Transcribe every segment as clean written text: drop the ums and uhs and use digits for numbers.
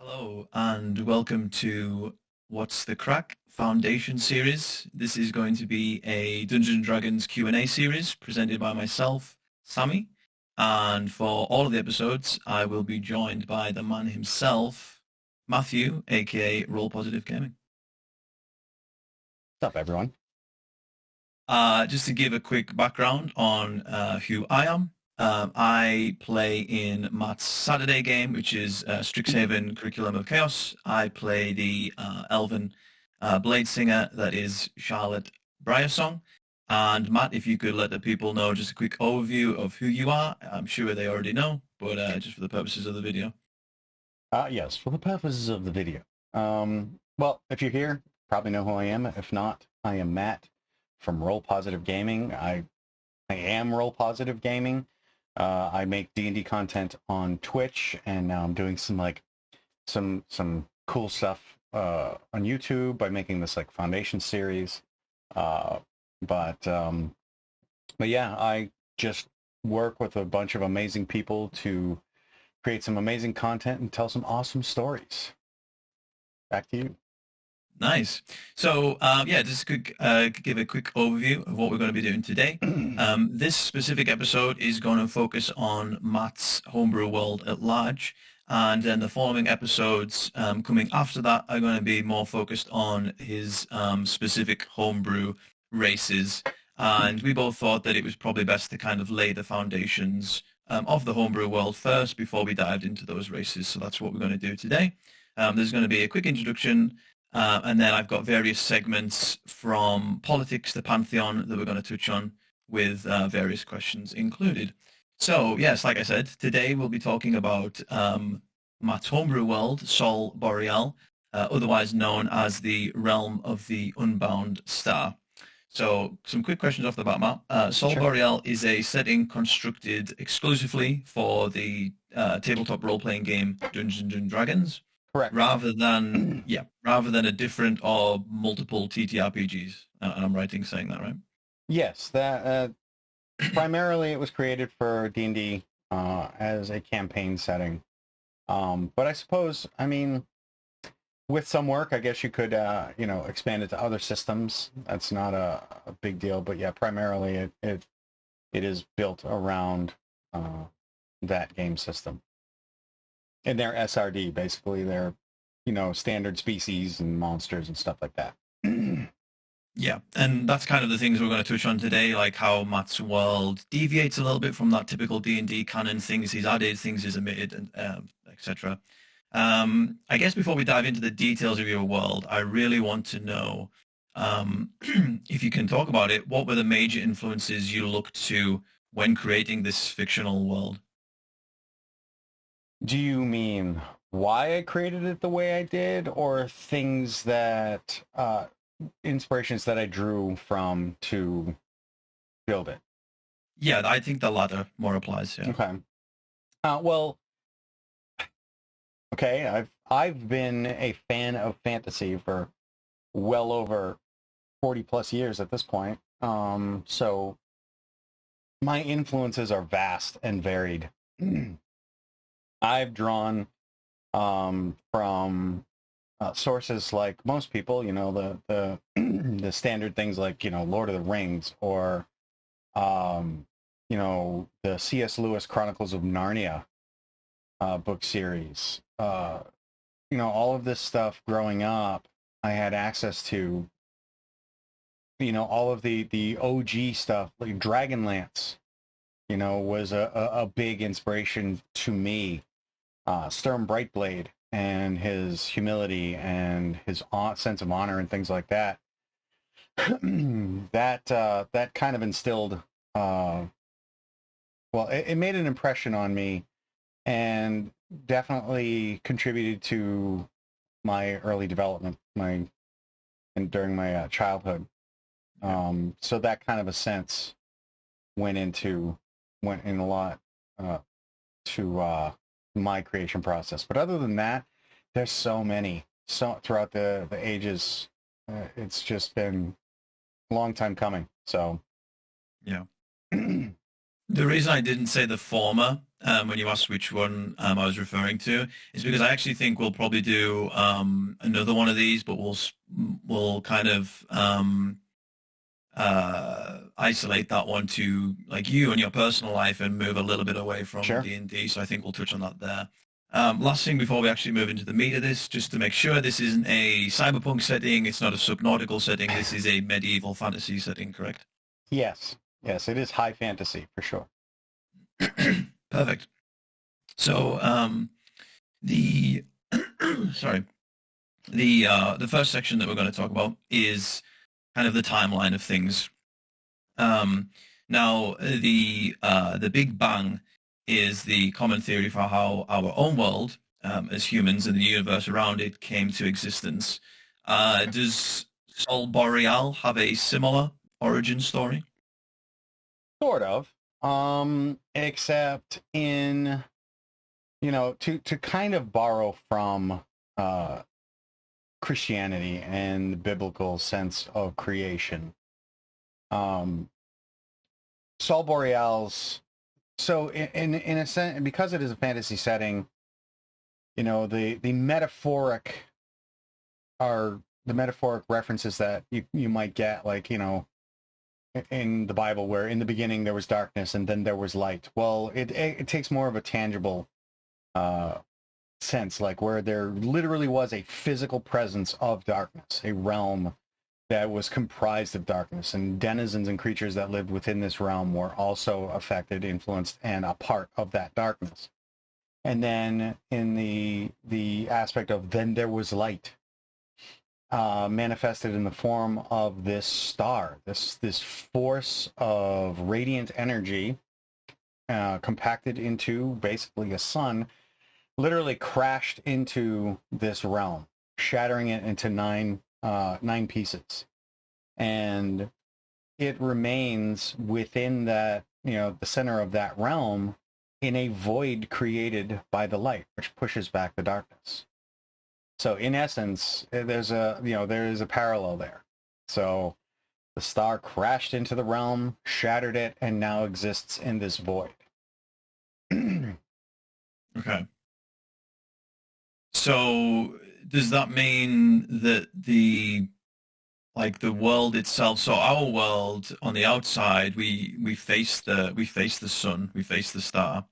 Hello and welcome to What's the Crack Foundation series. This is going to be a Dungeons and Dragons Q&A series presented by myself, Sammy. And for all of the episodes, I will be joined by the man himself, Matthew, aka Roll Positive Gaming. What's up, everyone? Just to give a quick background on who I am, I play in Matt's Saturday game, which is Strixhaven Curriculum of Chaos. I play the Elven Blade Singer that is Charlotte Briarsong. And Matt, if you could let the people know just a quick overview of who you are. I'm sure they already know, but just for the purposes of the video. Yes, for the purposes of the video. Well, if you're here, probably know who I am. If not, I am Matt from Roll Positive Gaming. I am Roll Positive Gaming. I make D&D content on Twitch, and now I'm doing some cool stuff on YouTube by making this Foundation series. But yeah, I just work with a bunch of amazing people to create some amazing content and tell some awesome stories. Back to you. Nice. So, yeah, just give a quick overview of what we're going to be doing today. This specific episode is going to focus on Matt's homebrew world at large, and then the following episodes coming after that are going to be more focused on his specific homebrew races. And we both thought that it was probably best to kind of lay the foundations of the homebrew world first before we dived into those races. So that's what we're going to do today. There's going to be a quick introduction. And then I've got various segments from politics to Pantheon that we're going to touch on with various questions included. So yes, like I said, today we'll be talking about Matt's homebrew world, Sol Boreal, otherwise known as the realm of the Unbound Star. So some quick questions off the bat, Matt. Sol Sure. Boreal is a setting constructed exclusively for the tabletop role-playing game Dungeons and Dragons Correct. rather than a different or multiple TTRPGs. And I'm right in saying that, right? Yes, that primarily it was created for D&D as a campaign setting. But I suppose, I mean, with some work, I guess you could, expand it to other systems. That's not a big deal. But yeah, primarily it is built around that game system. And they're SRD, basically. They're, standard species and monsters and stuff like that. Yeah, and that's kind of the things we're going to touch on today, like how Matt's world deviates a little bit from that typical D&D canon, things he's added, things he's omitted, and etc. I guess before we dive into the details of your world, I really want to know, if you can talk about it, what were the major influences you looked to when creating this fictional world? Do you mean why I created it the way I did, or things that inspirations that I drew from to build it? Yeah, I think the latter more applies. Yeah. Okay. Well, okay. I've been a fan of fantasy for well over 40 plus years at this point. So my influences are vast and varied. I've drawn from sources like most people, the the standard things like Lord of the Rings, or the C.S. Lewis Chronicles of Narnia book series. All of this stuff growing up, I had access to. All of the OG stuff, like Dragonlance, was a big inspiration to me. Sturm Brightblade and his humility and his sense of honor and things like that. that kind of instilled, it made an impression on me, and definitely contributed to my early development, during my childhood. So that kind of a sense went in a lot to my creation process. But other than that, there's so many throughout the ages. It's just been a long time coming. So Yeah. The reason I didn't say the former when you asked which one I was referring to, is because I actually think we'll probably do another one of these, but we'll kind of isolate that one to like you and your personal life and move a little bit away from Sure. D&D. So I think we'll touch on that there. Last thing before we actually move into the meat of this, just to make sure this isn't a cyberpunk setting, it's not a subnautical setting, this is a medieval fantasy setting, correct? Yes. Yes, it is high fantasy for sure. Perfect. So the sorry, the first section that we're going to talk about is kind of the timeline of things. Now the Big Bang is the common theory for how our own world, as humans and the universe around it, came to existence. Does Sol Boreal have a similar origin story? Sort of. Except in, to kind of borrow from Christianity and the biblical sense of creation. Sol Boreal's, so in a sense, because it is a fantasy setting, the metaphoric references that you might get, like, in the Bible, where in the beginning there was darkness and then there was light. Well, it takes more of a tangible sense, like where there literally was a physical presence of darkness, a realm that was comprised of darkness, and denizens and creatures that lived within this realm were also affected, influenced, and a part of that darkness. And then in the aspect of then there was light, manifested in the form of this star, this force of radiant energy, compacted into basically a sun, literally crashed into this realm, shattering it into nine pieces. And it remains within that, the center of that realm, in a void created by the light, which pushes back the darkness. So in essence, there is a parallel there. So the star crashed into the realm, shattered it, and now exists in this void. Okay. So does that mean that the world itself, so our world on the outside, we face the sun, we face the star.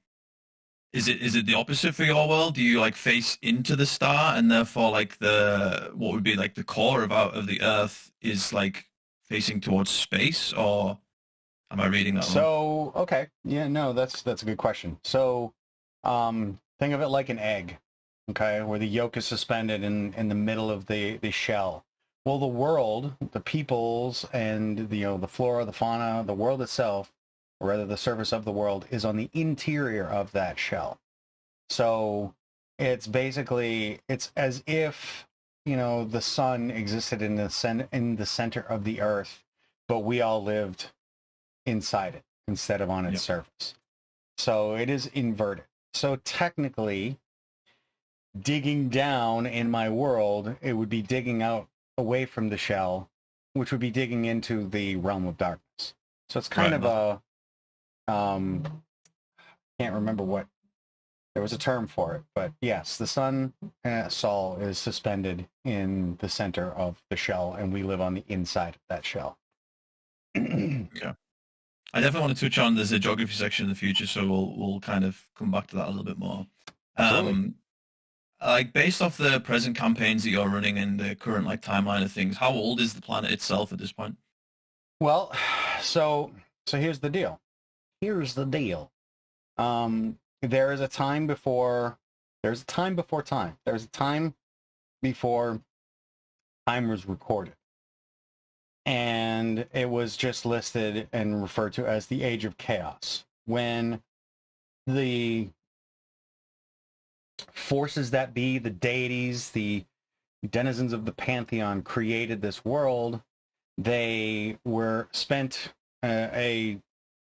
Is it the opposite for your world? Do you like face into the star, and therefore like what would be like the core of the Earth is like facing towards space, or am I reading that wrong? So, okay. Yeah, no, that's a good question. So, think of it like an egg, okay, where the yolk is suspended in the middle of the shell. Well, the world, the peoples, and the flora, the fauna, the world itself, or rather the surface of the world, is on the interior of that shell. So it's as if, the sun existed in the center of the earth, but we all lived inside it instead of on its surface. So it is inverted. So technically, digging down in my world, it would be digging out away from the shell, which would be digging into the realm of darkness. So it's kind of a can't remember what, there was a term for it, but yes, the sun, Sol, is suspended in the center of the shell, and we live on the inside of that shell. Yeah. I definitely want to touch on, there's a geography section in the future, so we'll kind of come back to that a little bit more. Absolutely. Like based off the present campaigns that you're running and the current like timeline of things, how old is the planet itself at this point? Well, so here's the deal. There is a time before time. There's a time before time was recorded. And it was just listed and referred to as the Age of Chaos, when the forces that be, the deities, the denizens of the Pantheon, created this world. They were spent a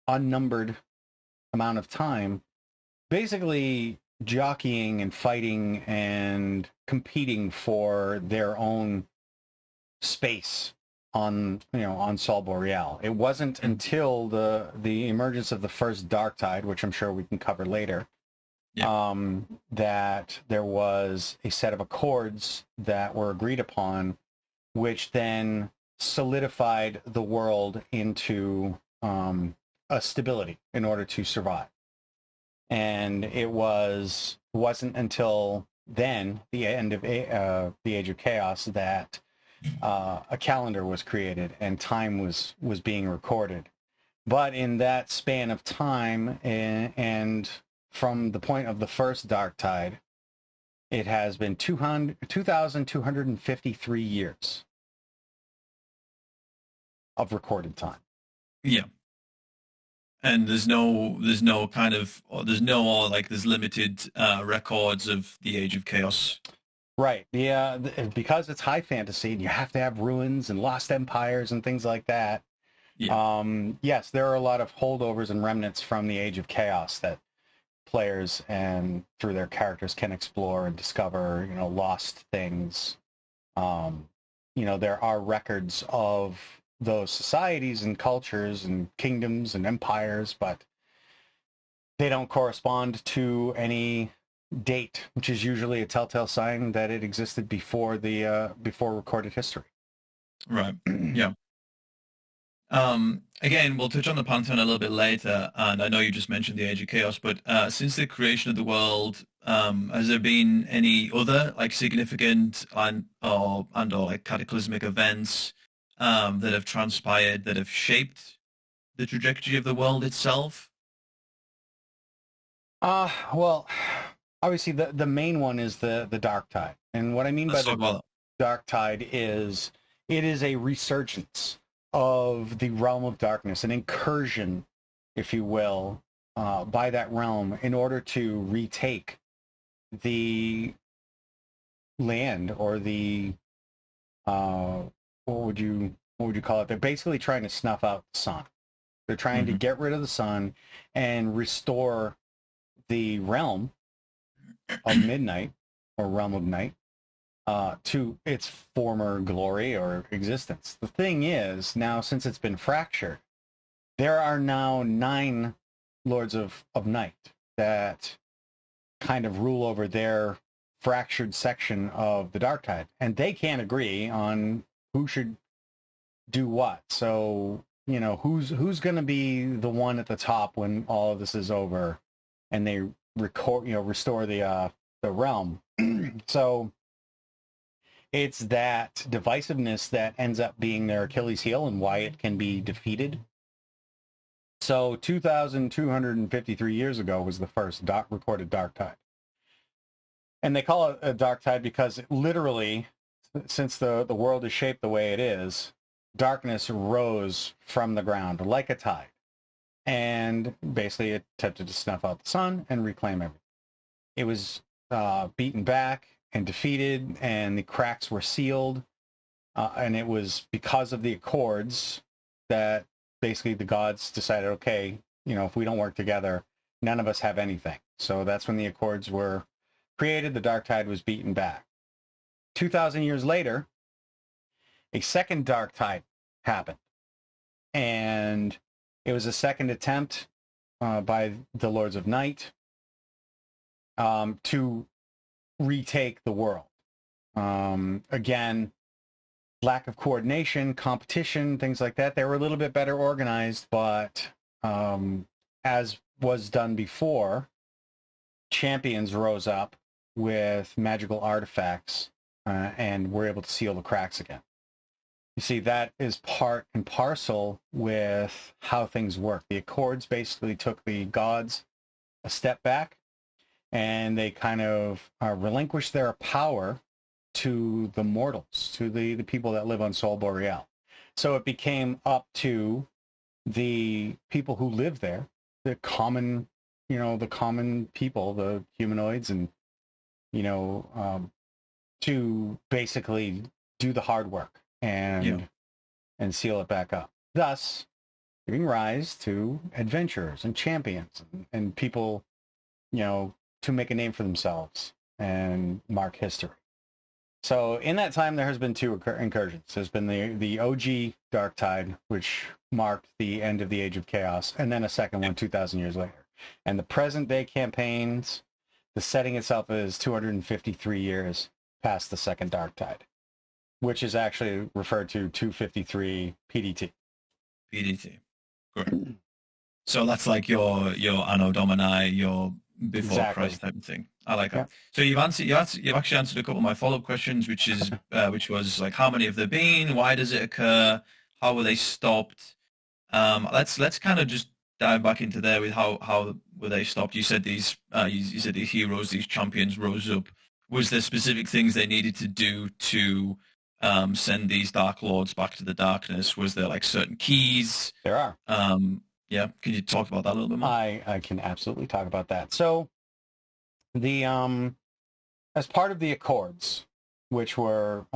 unnumbered amount of time basically jockeying and fighting and competing for their own space on Sol Boreal. It wasn't until the emergence of the first dark tide, which I'm sure we can cover later, that there was a set of accords that were agreed upon, which then solidified the world into a stability in order to survive. And it wasn't until then, the end of the Age of Chaos, that a calendar was created and time was being recorded. But in that span of time, and from the point of the first dark tide, it has been 2,253 years of recorded time. Yeah. And there's no limited records of the Age of Chaos. Right. Yeah. Because it's high fantasy, and you have to have ruins and lost empires and things like that. Yeah. Yes, there are a lot of holdovers and remnants from the Age of Chaos that players and through their characters can explore and discover, lost things. There are records of those societies and cultures and kingdoms and empires, but they don't correspond to any date, which is usually a telltale sign that it existed before before recorded history. Right. Yeah. Again, we'll touch on the Pantheon a little bit later, and I know you just mentioned the Age of Chaos, but since the creation of the world, has there been any other significant or cataclysmic events that have transpired that have shaped the trajectory of the world itself? Well, obviously the main one is the dark tide. And what I mean by the dark tide is it is a resurgence of the realm of darkness, an incursion, if you will, by that realm in order to retake the land, or the what would you call it? They're basically trying to snuff out the sun. They're trying to get rid of the sun and restore the realm of midnight, or realm of night, to its former glory or existence. The thing is, now since it's been fractured, there are now 9 Lords of Night that kind of rule over their fractured section of the dark tide, and they can't agree on who should do what. So who's going to be the one at the top when all of this is over and they restore the realm. So it's that divisiveness that ends up being their Achilles heel and why it can be defeated. So 2,253 years ago was the first recorded dark tide. And they call it a dark tide because literally, since the world is shaped the way it is, darkness rose from the ground like a tide. And basically it attempted to snuff out the sun and reclaim everything. It was beaten back and defeated, and the cracks were sealed. And it was because of the accords that basically the gods decided, okay, if we don't work together, none of us have anything. So that's when the accords were created. The dark tide was beaten back. 2,000 years later, a second dark tide happened. And it was a second attempt by the Lords of Night to retake the world. Again, lack of coordination, competition, things like that. They were a little bit better organized, but as was done before, champions rose up with magical artifacts and were able to seal the cracks again. You see, that is part and parcel with how things work. The Accords basically took the gods a step back, and they kind of relinquished their power to the mortals, to the people that live on Sol Boreal. So it became up to the people who live there, the common people, the humanoids, and to basically do the hard work and seal it back up, thus giving rise to adventurers and champions and people, to make a name for themselves and mark history. So in that time, there has been two incursions. There's been the OG Dark Tide, which marked the end of the Age of Chaos, and then a second one 2,000 years later. And the present day campaigns, the setting itself is 253 years past the second Dark Tide, which is actually referred to 253 PDT. PDT. Correct. So that's like your Anno Domini, your before Exactly. Christ type of thing. I like that. Yep. So you've actually answered a couple of my follow-up questions, which was like how many have there been? Why does it occur? How were they stopped? Let's kind of just dive back into there with how were they stopped? You said you said these heroes, these champions rose up. Was there specific things they needed to do to send these Dark Lords back to the darkness? Was there like certain keys? There are. Yeah, can you talk about that a little bit more? I can absolutely talk about that. So the as part of the Accords, which were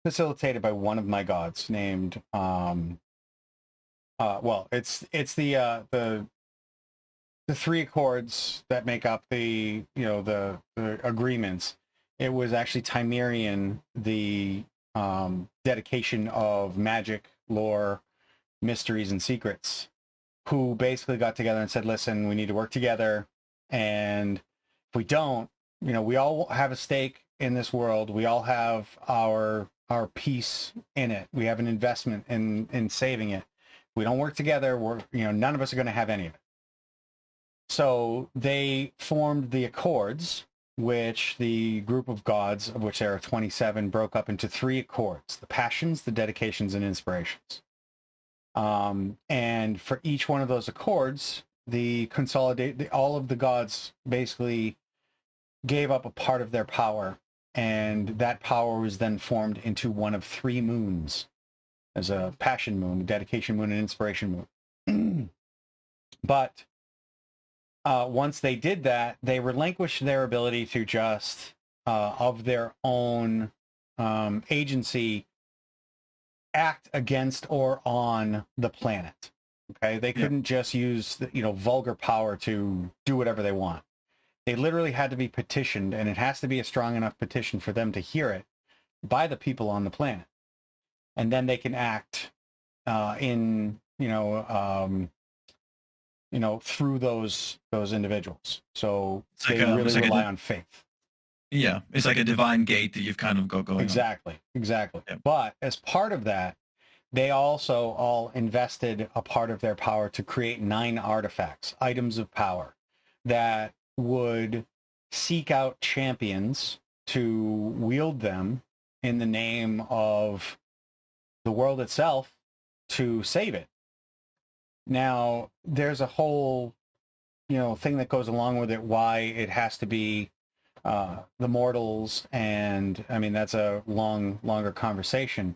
facilitated by one of my gods named well, it's the three accords that make up the the agreements. It was actually Timerian, the dedication of magic, lore, mysteries, and secrets, who basically got together and said, listen, we need to work together, and if we don't, we all have a stake in this world. We all have our piece in it. We have an investment in saving it. If we don't work together, we're none of us are going to have any of it. So they formed the Accords, which the group of gods, of which there are 27, broke up into three accords: the passions, the dedications, and inspirations. And for each one of those accords, all of the gods basically gave up a part of their power, and that power was then formed into one of three moons. There's a passion moon, a dedication moon, and inspiration moon. But once they did that, they relinquished their ability to just, of their own agency, act against or on the planet. Okay, they couldn't just use vulgar power to do whatever they want. They literally had to be petitioned, and it has to be a strong enough petition for them to hear it by the people on the planet, and then they can act in through those individuals. So they really rely on faith. Yeah, it's like a divine gate that you've kind of got going Exactly. Yeah. But as part of that, they also all invested a part of their power to create 9 artifacts, items of power, that would seek out champions to wield them in the name of the world itself to save it. Now, there's a whole, thing that goes along with it, why it has to be the mortals, and I mean that's a longer conversation,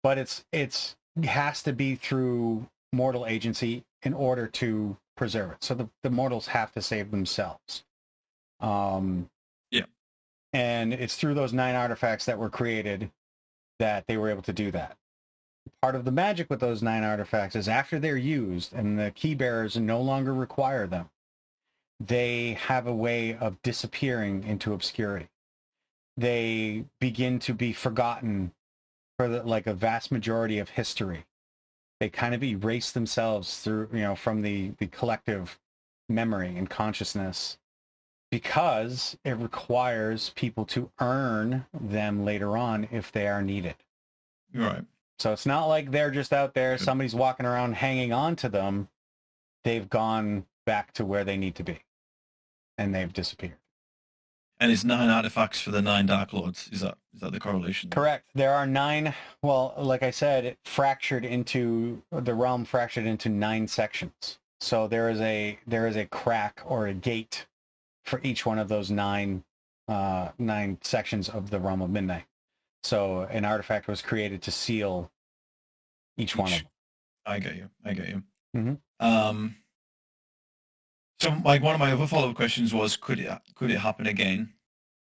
but it has to be through mortal agency in order to preserve it. So the mortals have to save themselves. Yeah, and it's through those 9 artifacts that were created that they were able to do that. Part of the magic with those 9 artifacts is after they're used and the key bearers no longer require them, they have a way of disappearing into obscurity. They begin to be forgotten for a vast majority of history. They kind of erase themselves through, from the collective memory and consciousness, because it requires people to earn them later on if they are needed. Right. So it's not like they're just out there, somebody's walking around hanging on to them. They've gone back to where they need to be, and they've disappeared. And it's 9 artifacts for the 9 Dark Lords. Is that the correlation? Correct. There are 9. Well, like I said, the realm fractured into 9 sections. So there is a crack or a gate for each one of those 9 sections of the realm of midnight. So an artifact was created to seal each one of them. I get you. Mm-hmm. So like one of my other follow-up questions was, could it happen again?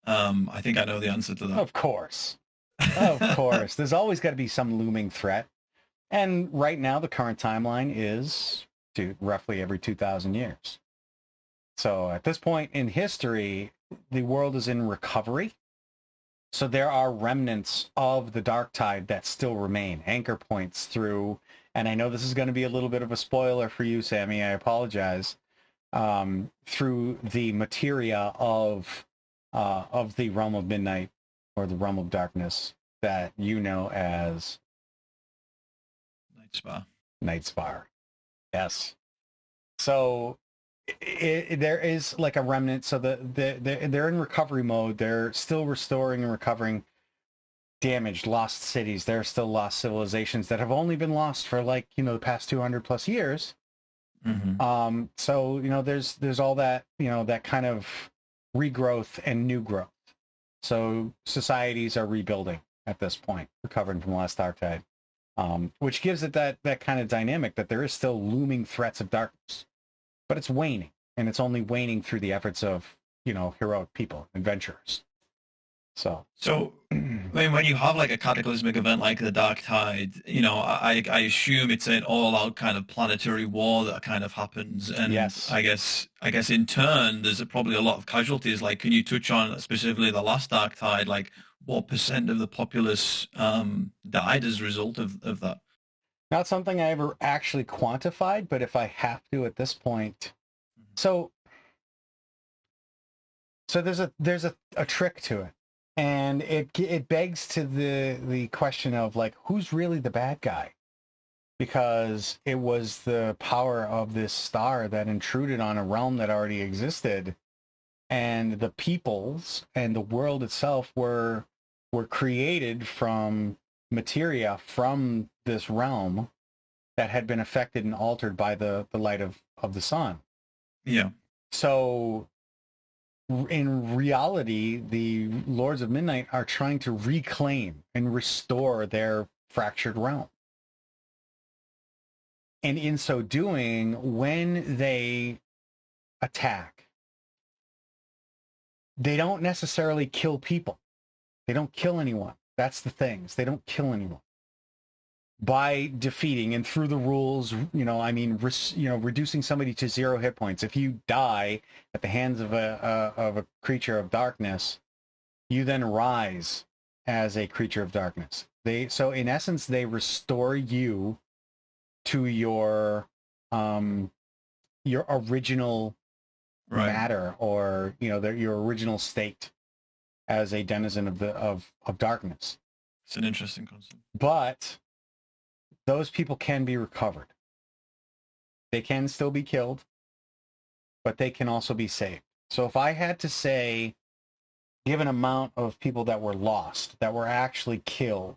I think I know the answer to that. Of course. There's always got to be some looming threat. And right now, the current timeline is roughly every 2,000 years. So at this point in history, the world is in recovery. So there are remnants of the dark tide that still remain, anchor points through, and I know this is going to be a little bit of a spoiler for you, Sammy, I apologize, through the materia of the realm of midnight, or the realm of darkness, that you know as Night Spire. Yes. So there is like a remnant. So they're in recovery mode. They're still restoring and recovering damaged, lost cities. There are still lost civilizations that have only been lost for, like, the past 200 plus years. Mm-hmm. So there's all that, that kind of regrowth and new growth. So societies are rebuilding at this point, recovering from the last dark tide, which gives it that kind of dynamic that there is still looming threats of darkness, but it's waning, and it's only waning through the efforts of heroic people, adventurers. So I mean, when you have like a cataclysmic event like the Dark Tide, I assume it's an all-out kind of planetary war that kind of happens, and yes, I guess in turn there's probably a lot of casualties. Like, can you touch on specifically the last Dark Tide? Like, what percent of the populace died as a result of that? not something I ever actually quantified, but if I have to at this point, so there's a trick to it. And it begs to the question of, like, who's really the bad guy? Because it was the power of this star that intruded on a realm that already existed, and the peoples and the world itself were created from materia from this realm that had been affected and altered by the light of the sun. Yeah. So in reality, the Lords of Midnight are trying to reclaim and restore their fractured realm. And in so doing, when they attack, they don't necessarily kill people. They don't kill anyone. That's the things. They don't kill anyone. By defeating and through the rules, reducing somebody to 0 hit points. If you die at the hands of a creature of darkness, you then rise as a creature of darkness. So in essence, they restore you to your original matter, or your original state as a denizen of darkness. It's an interesting concept. But those people can be recovered. They can still be killed, but they can also be saved. So if I had to say, give an amount of people that were lost, that were actually killed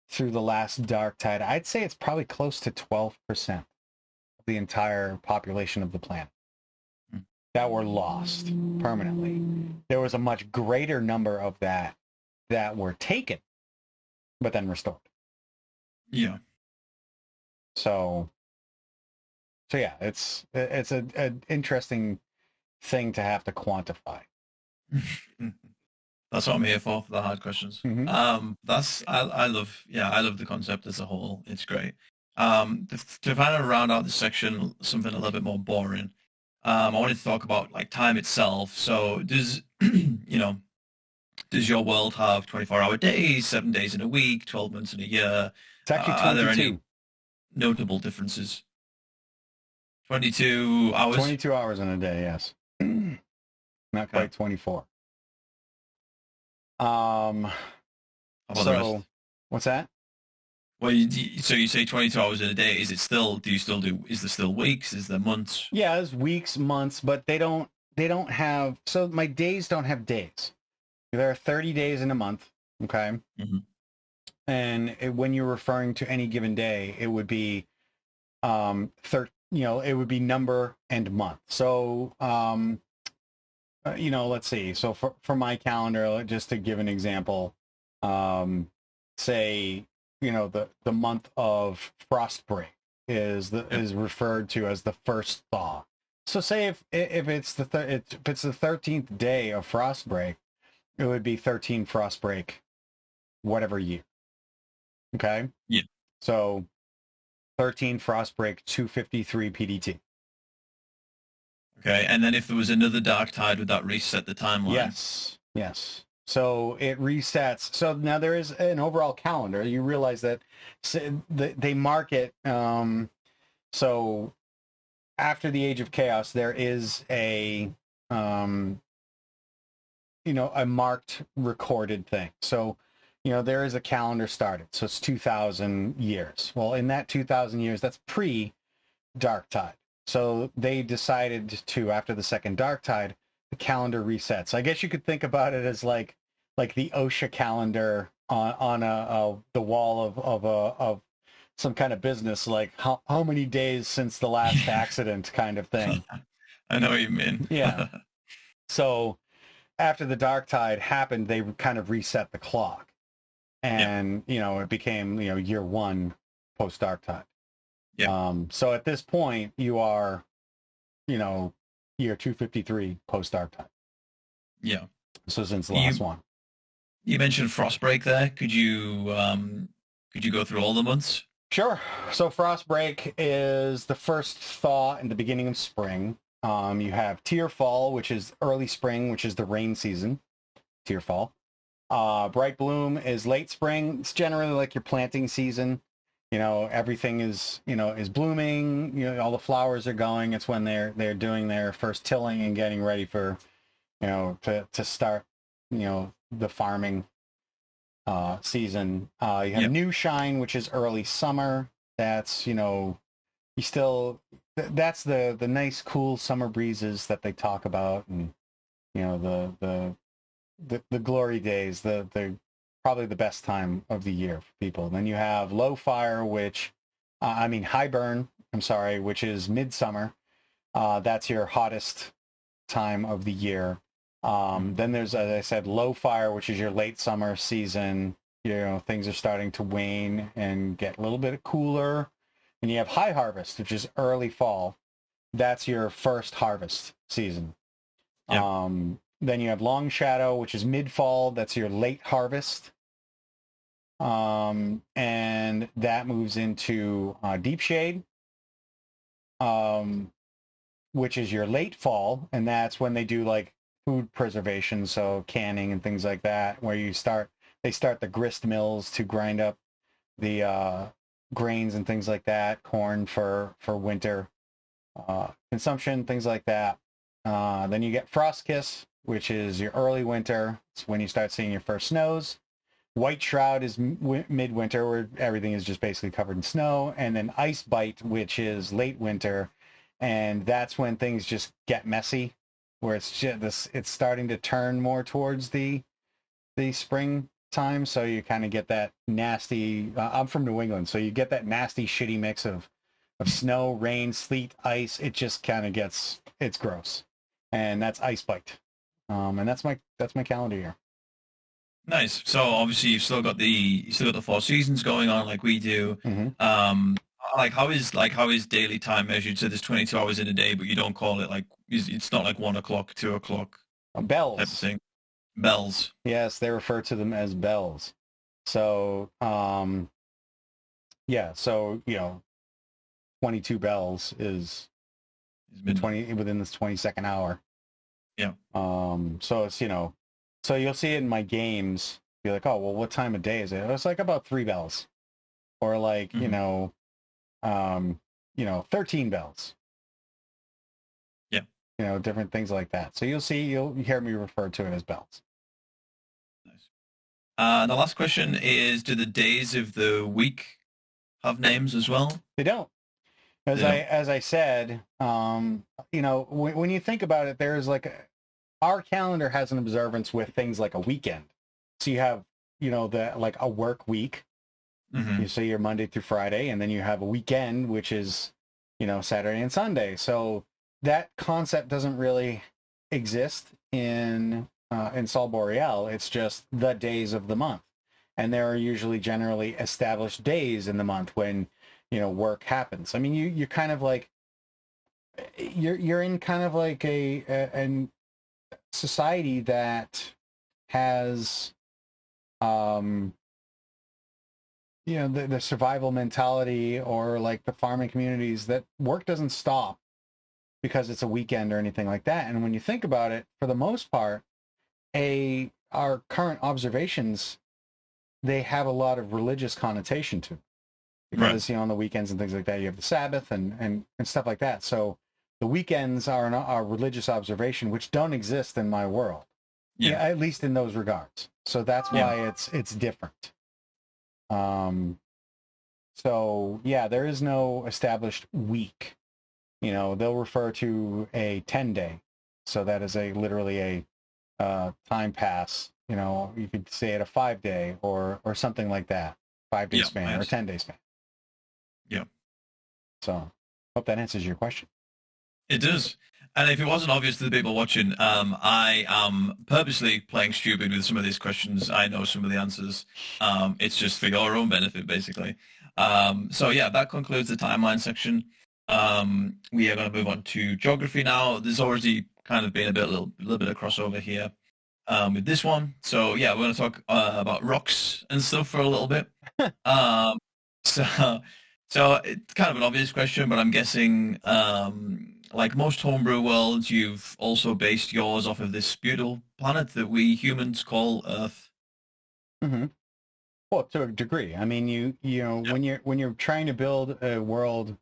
through the last dark tide, I'd say it's probably close to 12% of the entire population of the planet that were lost permanently. There was a much greater number of that were taken, but then restored. Yeah. So yeah, it's an interesting thing to have to quantify. That's what I'm here for the hard questions. Mm-hmm. I love the concept as a whole. It's great. To kind of round out this section, something a little bit more boring. I wanted to talk about like time itself. So does does your world have 24-hour days, 7 days in a week, 12 months in a year? It's actually 22. Are there any notable differences? 22 hours? 22 hours in a day, yes. Not quite 24. So what's that? Well, so you say 22 hours in a day. Is there still weeks? Is there months? Yeah, it's weeks, months, but they don't have, so my days don't have days. There are 30 days in a month, okay? Mm-hmm. And when you're referring to any given day, it would be it would be number and month. So let's see. So for my calendar, just to give an example, say the month of Frostbreak is referred to as the first thaw. So say if it's the 13th day of Frostbreak, it would be 13 Frostbreak, whatever year. Okay. Yeah. So 13 Frostbreak 253 PDT. Okay, and then if there was another dark tide, would that reset the timeline? Yes. So it resets. So now there is an overall calendar. You realize that they mark it. So after the Age of Chaos, there is um, a marked recorded thing. So, there is a calendar started. So it's 2,000 years. Well, in that 2,000 years, that's pre-Dark Tide. So they decided to, after the second Dark Tide, the calendar resets. I guess you could think about it as like the OSHA calendar on the wall of some kind of business, like how many days since the last accident kind of thing. I know what you mean. Yeah. So after the Dark Tide happened, they kind of reset the clock, and it became year one post Dark Tide. Yeah. So at this point, you are year 253 post Dark Tide. Yeah. So since the last one. You mentioned Frostbreak there. Could you go through all the months? Sure. So Frostbreak is the first thaw in the beginning of spring. You have Tearfall, which is early spring, which is the rain season. Tearfall. Bright Bloom is late spring. It's generally like your planting season. Everything is blooming. All the flowers are going. It's when they're doing their first tilling and getting ready for, to start, the farming season. You have New Shine, which is early summer. That's, that's the nice, cool summer breezes that they talk about, and, the glory days, the probably the best time of the year for people. And then you have Low Fire, High Burn, which is midsummer. That's your hottest time of the year. Then there's, as I said, Low Fire, which is your late summer season. Things are starting to wane and get a little bit cooler. And you have High Harvest, which is early fall. That's your first harvest season. Yeah. Then you have Long Shadow, which is mid-fall. That's your late harvest. And that moves into Deep Shade, which is your late fall. And that's when they do like food preservation, so canning and things like that, where they start the grist mills to grind up the grains and things like that, corn for winter consumption, things like that. Then you get Frost Kiss, which is your early winter. It's when you start seeing your first snows. White Shroud is midwinter, where everything is just basically covered in snow. And then Ice Bite, which is late winter, and that's when things just get messy, where it's starting to turn more towards the spring time. So you kind of get that nasty. I'm from New England, so you get that nasty, shitty mix of snow, rain, sleet, ice. It just kind of it's gross, and that's Ice Bite. And that's my calendar year. Nice. So obviously you've still got the 4 seasons going on like we do. Mm-hmm. How is daily time measured? So there's 22 hours in a day, but you don't call it like it's not like 1 o'clock, 2 o'clock Bells type of thing. Bells. Yes, they refer to them as bells. So so 22 bells is 20 within this 22nd hour. Yeah. So it's so you'll see it in my games. Be like, oh well, what time of day is it? It's like about 3 bells, or like 13 bells. Yeah. Different things like that. So you'll hear me refer to it as bells. Nice. The last question is: do the days of the week have names as well? They don't. As I said, when you think about it, there's like our calendar has an observance with things like a weekend. So you have, the like a work week. Mm-hmm. You say you're Monday through Friday, and then you have a weekend, which is, Saturday and Sunday. So that concept doesn't really exist in Sol Boreal. It's just the days of the month, and there are usually generally established days in the month when work happens. I mean, you're kind of like you're in kind of like a society that has the survival mentality, or like the farming communities, that work doesn't stop because it's a weekend or anything like that. And when you think about it, for the most part, our current observations, they have a lot of religious connotation to them. Right. Because, on the weekends and things like that, you have the Sabbath and stuff like that. So the weekends are a religious observation, which don't exist in my world, Yeah. at least in those regards. So that's why it's different. So yeah, there is no established week. They'll refer to a 10-day. So that is literally a time pass. You could say it a 5-day or something like that, 5-day span or 10-day span. Yeah. So hope that answers your question. It does. And if it wasn't obvious to the people watching, I am purposely playing stupid with some of these questions. I know some of the answers. It's just for your own benefit, basically. So yeah, that concludes the timeline section. We are going to move on to geography now. There's already kind of been a little bit of crossover here with this one. So yeah, we're going to talk about rocks and stuff for a little bit. Um, so it's kind of an obvious question, but I'm guessing, like most homebrew worlds, you've also based yours off of this beautiful planet that we humans call Earth. Mm-hmm. Well, to a degree. I mean, when you're trying to build a world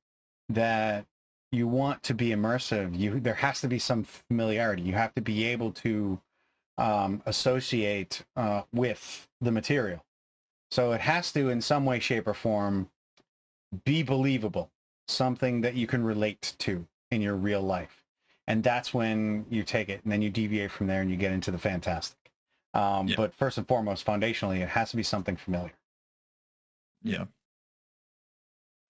that you want to be immersive, there has to be some familiarity. You have to be able to associate with the material. So it has to, in some way, shape, or form, be believable, something that you can relate to in your real life. And that's when you take it, and then you deviate from there and you get into the fantastic. But first and foremost, foundationally, it has to be something familiar. Yeah.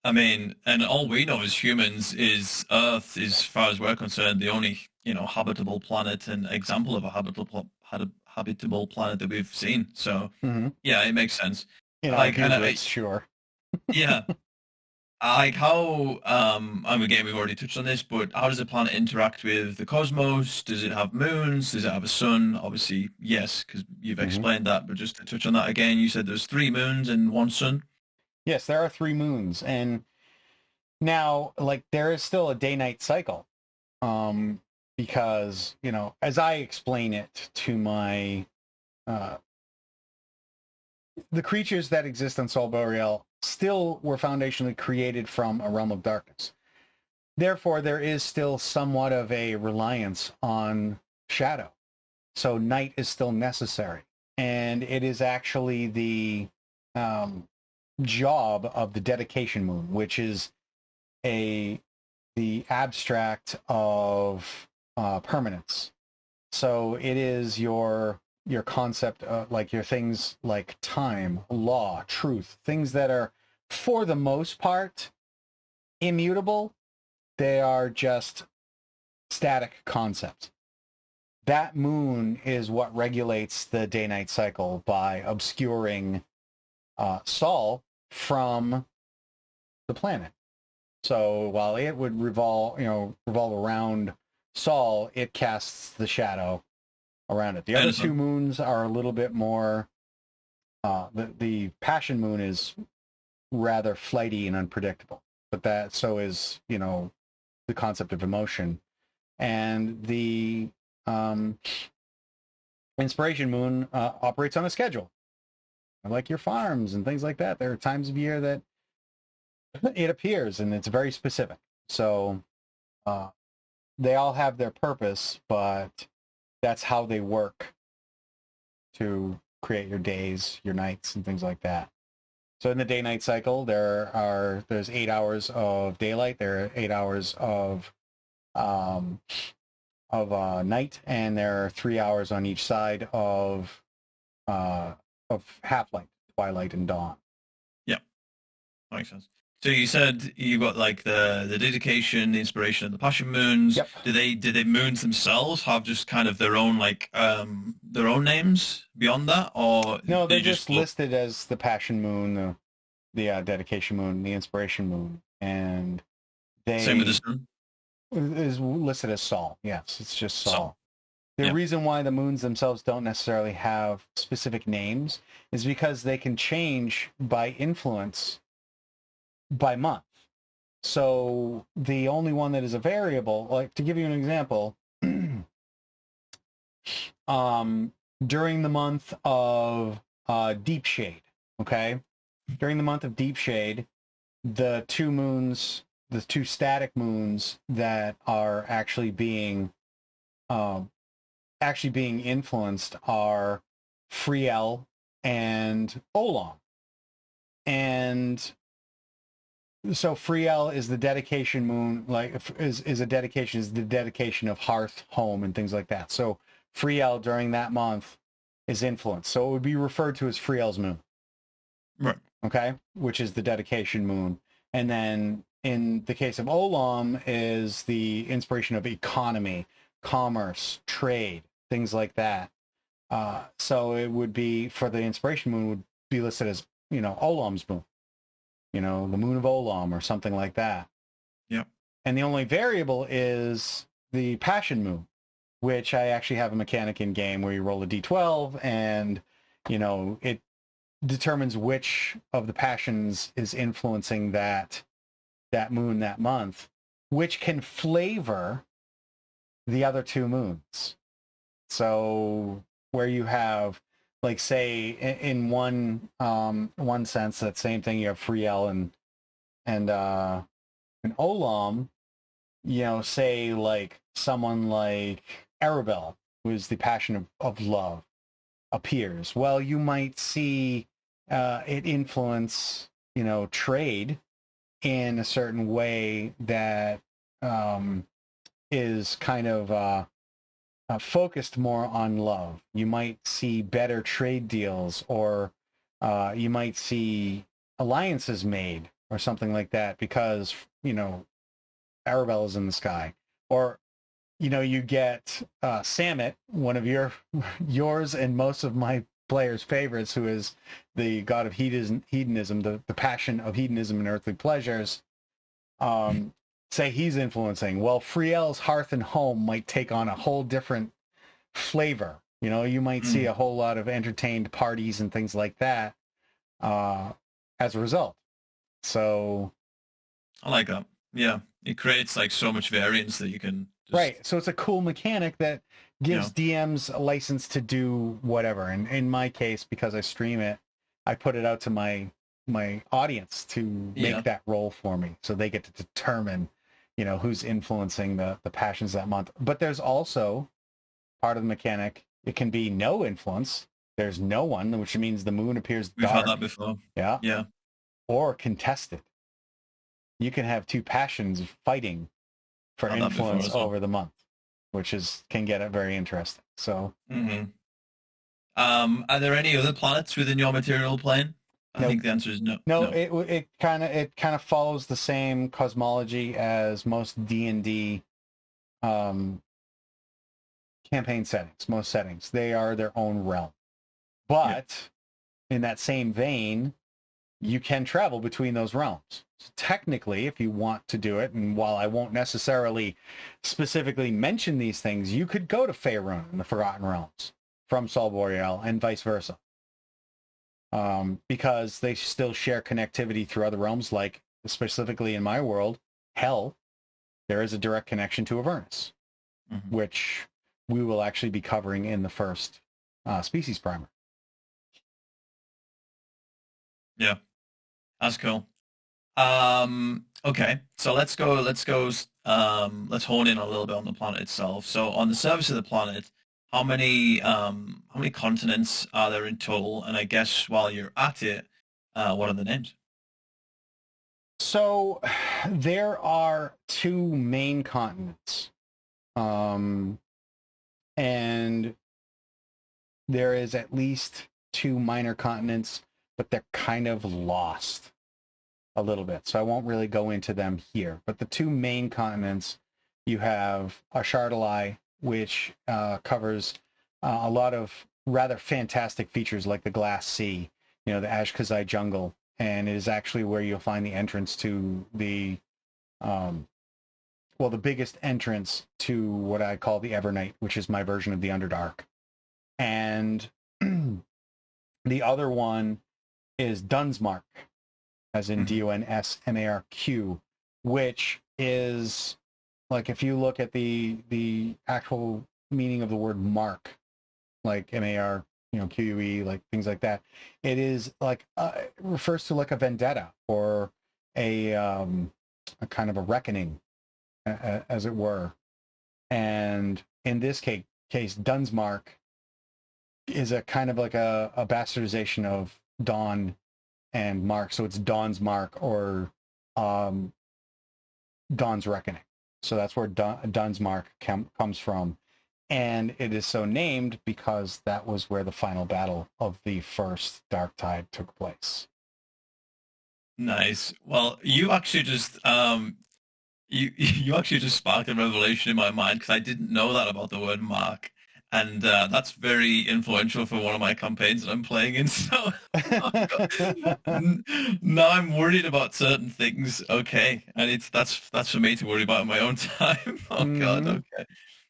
I mean, and all we know as humans is Earth, as far as we're concerned, the only, habitable planet and example of a habitable planet that we've seen. So, yeah, it makes sense. In our hubris, sure. Yeah. Like how, and again, we've already touched on this, but how does the planet interact with the cosmos? Does it have moons? Does it have a sun? Obviously, yes, because you've explained that, but just to touch on that again, you said there's 3 moons and 1 sun. Yes, there are 3 moons. And now, there is still a day-night cycle. Because, as I explain it to my, the creatures that exist on Sol Boreal still were foundationally created from a realm of darkness. Therefore, there is still somewhat of a reliance on shadow. So night is still necessary. And it is actually the job of the dedication moon, which is the abstract of permanence. So it is your concept of your things like time, law, truth, things that are for the most part immutable. They are just static concepts. That moon is what regulates the day-night cycle by obscuring Sol from the planet. So while it would revolve around Sol, it casts the shadow around it. The other 2 moons are a little bit more. The Passion Moon is rather flighty and unpredictable, but so is the concept of emotion, and the Inspiration Moon operates on a schedule, like your farms and things like that. There are times of year that it appears, and it's very specific. So they all have their purpose, but that's how they work to create your days, your nights, and things like that. So in the day-night cycle, there's 8 hours of daylight. There are 8 hours of night, and there are 3 hours on each side of half-light, twilight, and dawn. Yeah, makes sense. So you said you got the dedication, the inspiration, and the passion moons. Yep. Did they moons themselves have just kind of their own their own names beyond that, or no? They're just listed as the passion moon, the dedication moon, the inspiration moon, and same with the sun. Is listed as Sol. Yes, it's just Sol. The reason why the moons themselves don't necessarily have specific names is because they can change by influence by month. So the only one that is a variable, to give you an example, during the month of Deep Shade. Okay, during the month of Deep Shade, the two moons, the two static moons that are actually being influenced are Friel and Olam. And so Friel is the dedication moon, like is the dedication of hearth, home, and things like that. So Friel during that month is influenced. So it would be referred to as Friel's moon. Right. Okay, which is the dedication moon. And then in the case of Olam is the inspiration of economy, commerce, trade, things like that. So it would be, for the inspiration moon, would be listed as, Olam's moon, the moon of Olam or something like that. Yep. And the only variable is the passion moon, which I actually have a mechanic in game where you roll a d12 and, it determines which of the passions is influencing that moon that month, which can flavor the other two moons. So where you have, like, say in one sense, that same thing, you have Friel and Olam, say like someone like Arabelle, who is the passion of love, appears. Well, you might see it influence, trade in a certain way that is kind of focused more on love. You might see better trade deals, or you might see alliances made or something like that because, Arabelle is in the sky. Or, you get Sammy, one of yours and most of my players' favorites, who is the god of hedonism, the passion of hedonism and earthly pleasures. Say he's influencing. Well, Friel's hearth and home might take on a whole different flavor. You might see a whole lot of entertained parties and things like that as a result. So I like that. Yeah, it creates like so much variance that you can just... Right. So it's a cool mechanic that gives DMs a license to do whatever. And in my case, because I stream it, I put it out to my audience to make that roll for me, so they get to determine, who's influencing the passions that month. But there's also part of the mechanic. It can be no influence. There's no one, which means the moon appears dark. We've had that before. Yeah. Yeah. Or contested. You can have two passions fighting for influence over the month, which can get it very interesting. So, are there any other planets within your material plane? I think the answer is no. No, it kind of follows the same cosmology as most D&D campaign settings. Most settings, they are their own realm. But in that same vein, you can travel between those realms. So technically, if you want to do it, and while I won't necessarily specifically mention these things, you could go to Faerun in the Forgotten Realms from Sol Boreal and vice versa. Because they still share connectivity through other realms, like specifically in my world, Hell, there is a direct connection to Avernus, which we will actually be covering in the first species primer. Yeah, that's cool. Okay, so let's hone in a little bit on the planet itself. So on the surface of the planet, how many continents are there in total? And I guess while you're at it, what are the names? So there are two main continents. And there is at least two minor continents, but they're kind of lost a little bit. So I won't really go into them here. But the two main continents, you have Ashardalai, which covers a lot of rather fantastic features like the Glass Sea, the Ashkazai jungle, and it is actually where you'll find the entrance to the the biggest entrance to what I call the Evernight, which is my version of the Underdark. And the other one is Dunsmark, as in Dunsmarq, which is, like, if you look at the actual meaning of the word mark, like MAR, QUE, like things like that. It is like it refers to like a vendetta or a kind of a reckoning, as it were. And in this case, Dunsmark is a kind of like a bastardization of Dawn and Mark. So it's Dawn's Mark or Dawn's Reckoning. So that's where Dunsmark Mark comes from. And it is so named because that was where the final battle of the first Dark Tide took place. Nice. Well, you actually just you actually just sparked a revelation in my mind because I didn't know that about the word mark, and that's very influential for one of my campaigns that I'm playing in. So now I'm worried about certain things. Okay, and that's for me to worry about in my own time. Oh God, Mm-hmm. okay,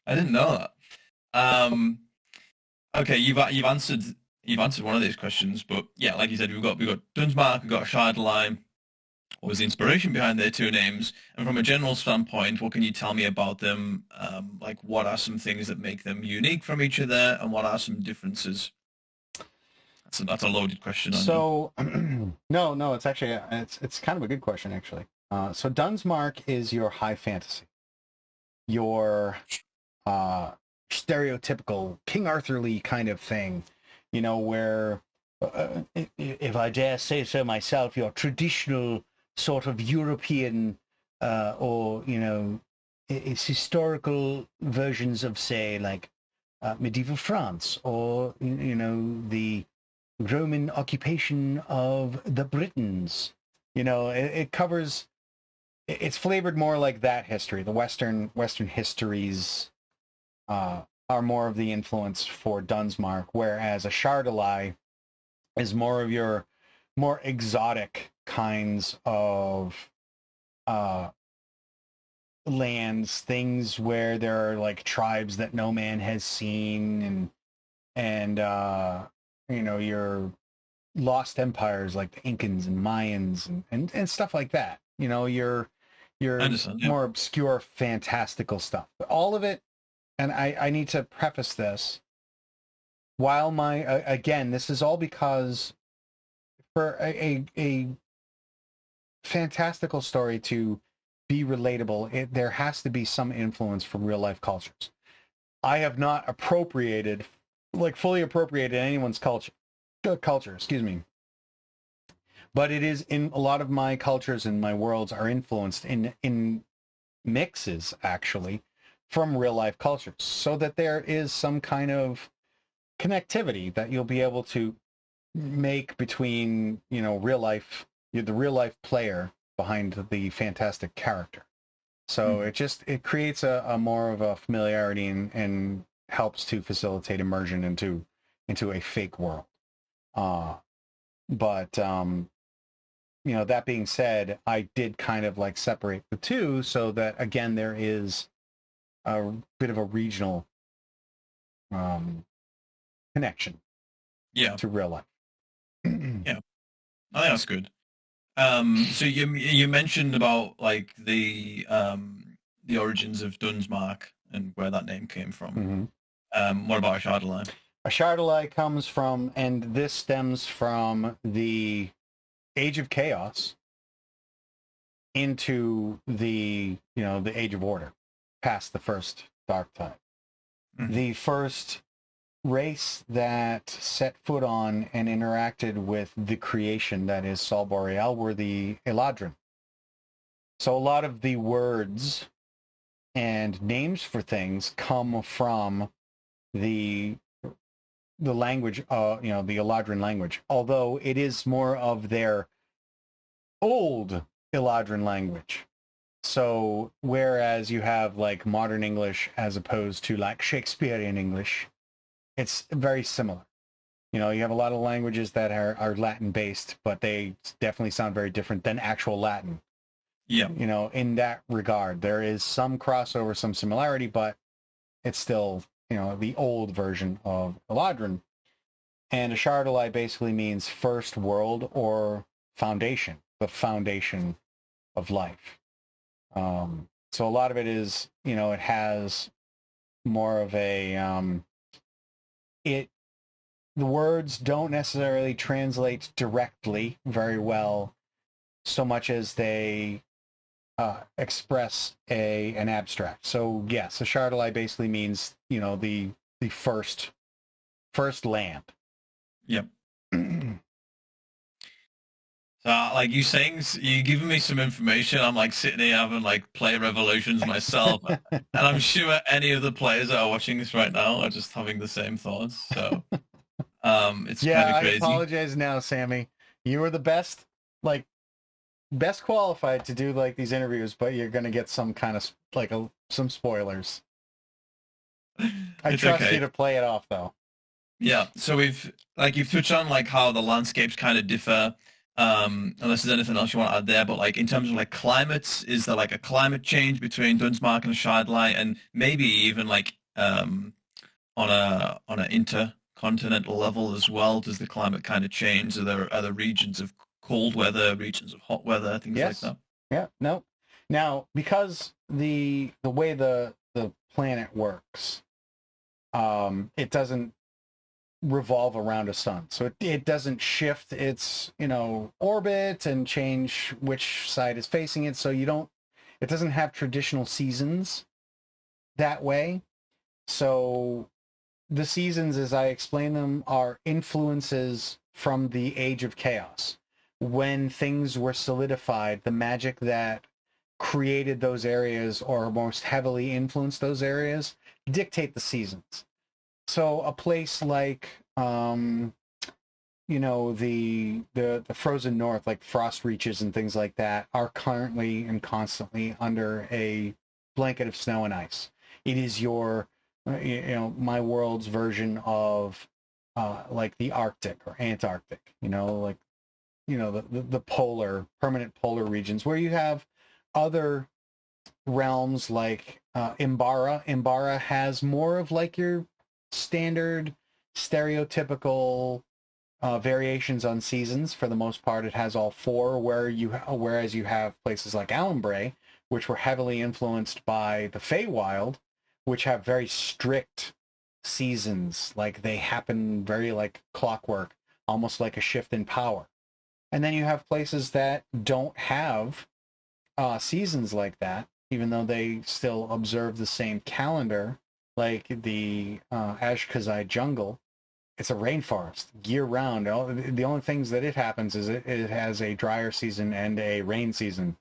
I didn't know that. Um, okay, you've answered one of these questions, but yeah, like you said, we've got Dunsmark, we've got Shardline. What was the inspiration behind their two names? And from a general standpoint, what can you tell me about them? Like, what are some things that make them unique from each other, and what are some differences? That's a loaded question, I know. So no, it's actually it's kind of a good question actually. So Dunsmark is your high fantasy, your stereotypical King Arthur-ly kind of thing, where if I dare say so myself, your traditional sort of European or it's historical versions of say like medieval France or the Roman occupation of the Britons. It covers. It's flavored more like that history. The Western histories are more of the influence for Dunsmark, whereas a Shardalai is more of your more exotic kinds of uh, lands, things where there are like tribes that no man has seen, and your lost empires like the Incans and Mayans and stuff like that. I Your understand. Yeah. more obscure fantastical stuff. But all of it, and I need to preface this, while again, this is all because for a fantastical story to be relatable, there has to be some influence from real life cultures. I have not fully appropriated anyone's culture, excuse me. But it is in a lot of my cultures and my worlds are influenced in mixes actually from real life cultures, so that there is some kind of connectivity that you'll be able to make between real life, the real life player behind the fantastic character. So Mhm. it creates a more of a familiarity and helps to facilitate immersion into a fake world. But that being said, I did kind of like separate the two so that again there is a bit of a regional um, connection Yeah. to real life. Yeah. I think that's good. So you mentioned about like the origins of Dunsmark and where that name came from. Mm-hmm. What about Shardline? A Shardalai comes from, and this stems from the Age of Chaos into the Age of Order, past the first Dark Tide. Mhm. The first race that set foot on and interacted with the creation that is Sol Boreal were the Eladrin. So a lot of the words and names for things come from the language, the Eladrin language, although it is more of their old Eladrin language. So whereas you have like modern English as opposed to like Shakespearean English, it's very similar. You have a lot of languages that are Latin based, but they definitely sound very different than actual Latin. Yeah. In that regard, there is some crossover, some similarity, but it's still, the old version of Eladrin. And a Shardalai basically means first world or foundation, the foundation of life. So a lot of it is, it has more of a the words don't necessarily translate directly very well, so much as they express an abstract. So yes, a Shardalai basically means, the first land. Yep. So, like you giving me some information. I'm like sitting here having like player revolutions myself, and I'm sure any of the players that are watching this right now are just having the same thoughts. So, it's Yeah, kind of I crazy. apologize now, Sammy. You were the best, like best qualified to do like these interviews, but you're gonna get some kind of some spoilers. I It's trust you okay. to play it off though. Yeah. So you've touched on like how the landscapes kind of differ. Unless there's anything else you want to add there, but like in terms of like climates, is there like a climate change between Dunsmark and Shardlight, and maybe even like on an intercontinental level as well? Does the climate kind of change? Are there regions of cold weather, regions of hot weather, things like Yes. that? Yeah. No. Now, because the way the planet works, it doesn't revolve around a sun, so it doesn't shift its orbit and change which side is facing it. So it doesn't have traditional seasons that way. So the seasons, as I explain them, are influences from the Age of Chaos. When things were solidified, the magic that created those areas or most heavily influenced those areas dictate the seasons. So a place like the frozen north, like frost reaches and things like that, are currently and constantly under a blanket of snow and ice. It is my world's version of like the Arctic or Antarctic, like the permanent polar regions, where you have other realms like Imbara. Imbara has more of like your standard stereotypical variations on seasons. For the most part, it has all four. Whereas you have places like Alhambra, which were heavily influenced by the Feywild, which have very strict seasons. Like they happen very like clockwork, almost like a shift in power. And then you have places that don't have seasons like that, even though they still observe the same calendar, like the Ashkazai jungle. It's a rainforest year round. The only things that it happens is it has a drier season and a rain season,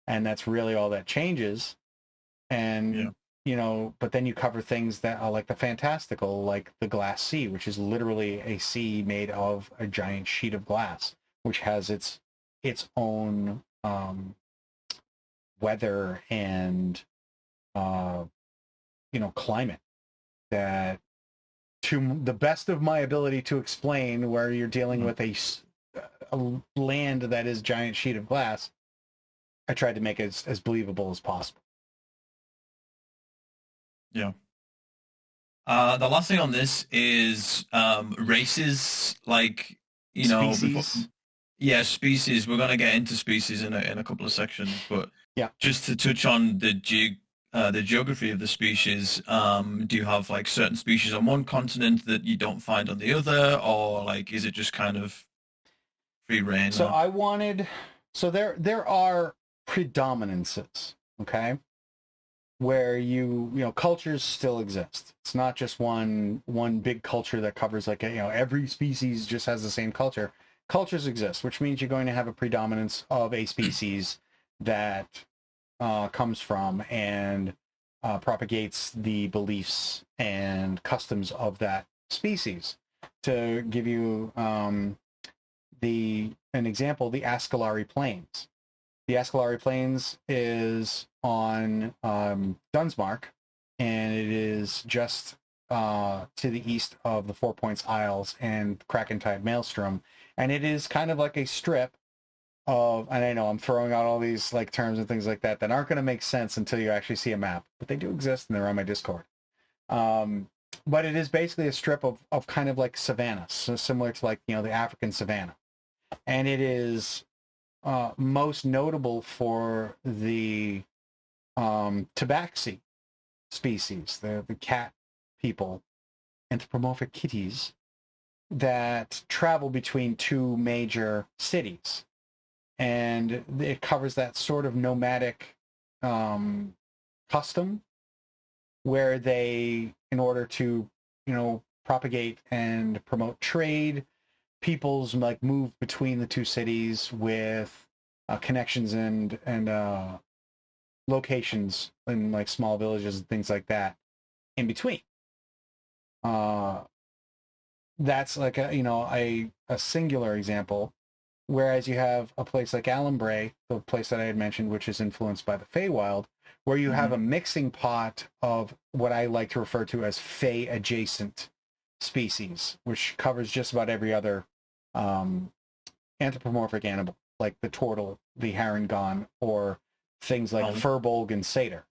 and that's really all that changes. Yeah. And but then you cover things that are like the fantastical, like the glass sea, which is literally a sea made of a giant sheet of glass, which has its own weather and climate that, to the best of my ability to explain, where you're dealing with a land that is giant sheet of glass, I tried to make it as believable as possible. Yeah. The last thing on this is races, like, before, Species. yeah, species. We're gonna get into species in a couple of sections, but Yeah. just to touch on the geography of the species, do you have like certain species on one continent that you don't find on the other, or like is it just kind of free reign So there? I wanted. So there are predominances. Okay. Where cultures still exist. It's not just one big culture that covers like every species just has the same culture. Cultures exist, which means you're going to have a predominance of a species that comes from and propagates the beliefs and customs of that species. To give you an example, the Ascalari Plains. The Ascalari Plains is on Dunsmark, and it is just to the east of the Four Points Isles and Krakentide Maelstrom, and it is kind of like a strip of, and I know I'm throwing out all these like terms and things like that aren't going to make sense until you actually see a map, but they do exist and they're on my Discord. But it is basically a strip of kind of like savanna, so similar to like the African savanna, and it is most notable for the tabaxi species, the cat people, anthropomorphic kitties that travel between two major cities. And it covers that sort of nomadic custom where they, in order to, propagate and promote trade, peoples like move between the two cities with connections and locations in like small villages and things like that in between. That's like a singular example. Whereas you have a place like Alhambra, the place that I had mentioned, which is influenced by the Feywild, where you have a mixing pot of what I like to refer to as Fey adjacent species, which covers just about every other anthropomorphic animal, like the turtle, the harengon, or things like Furbolg and satyr.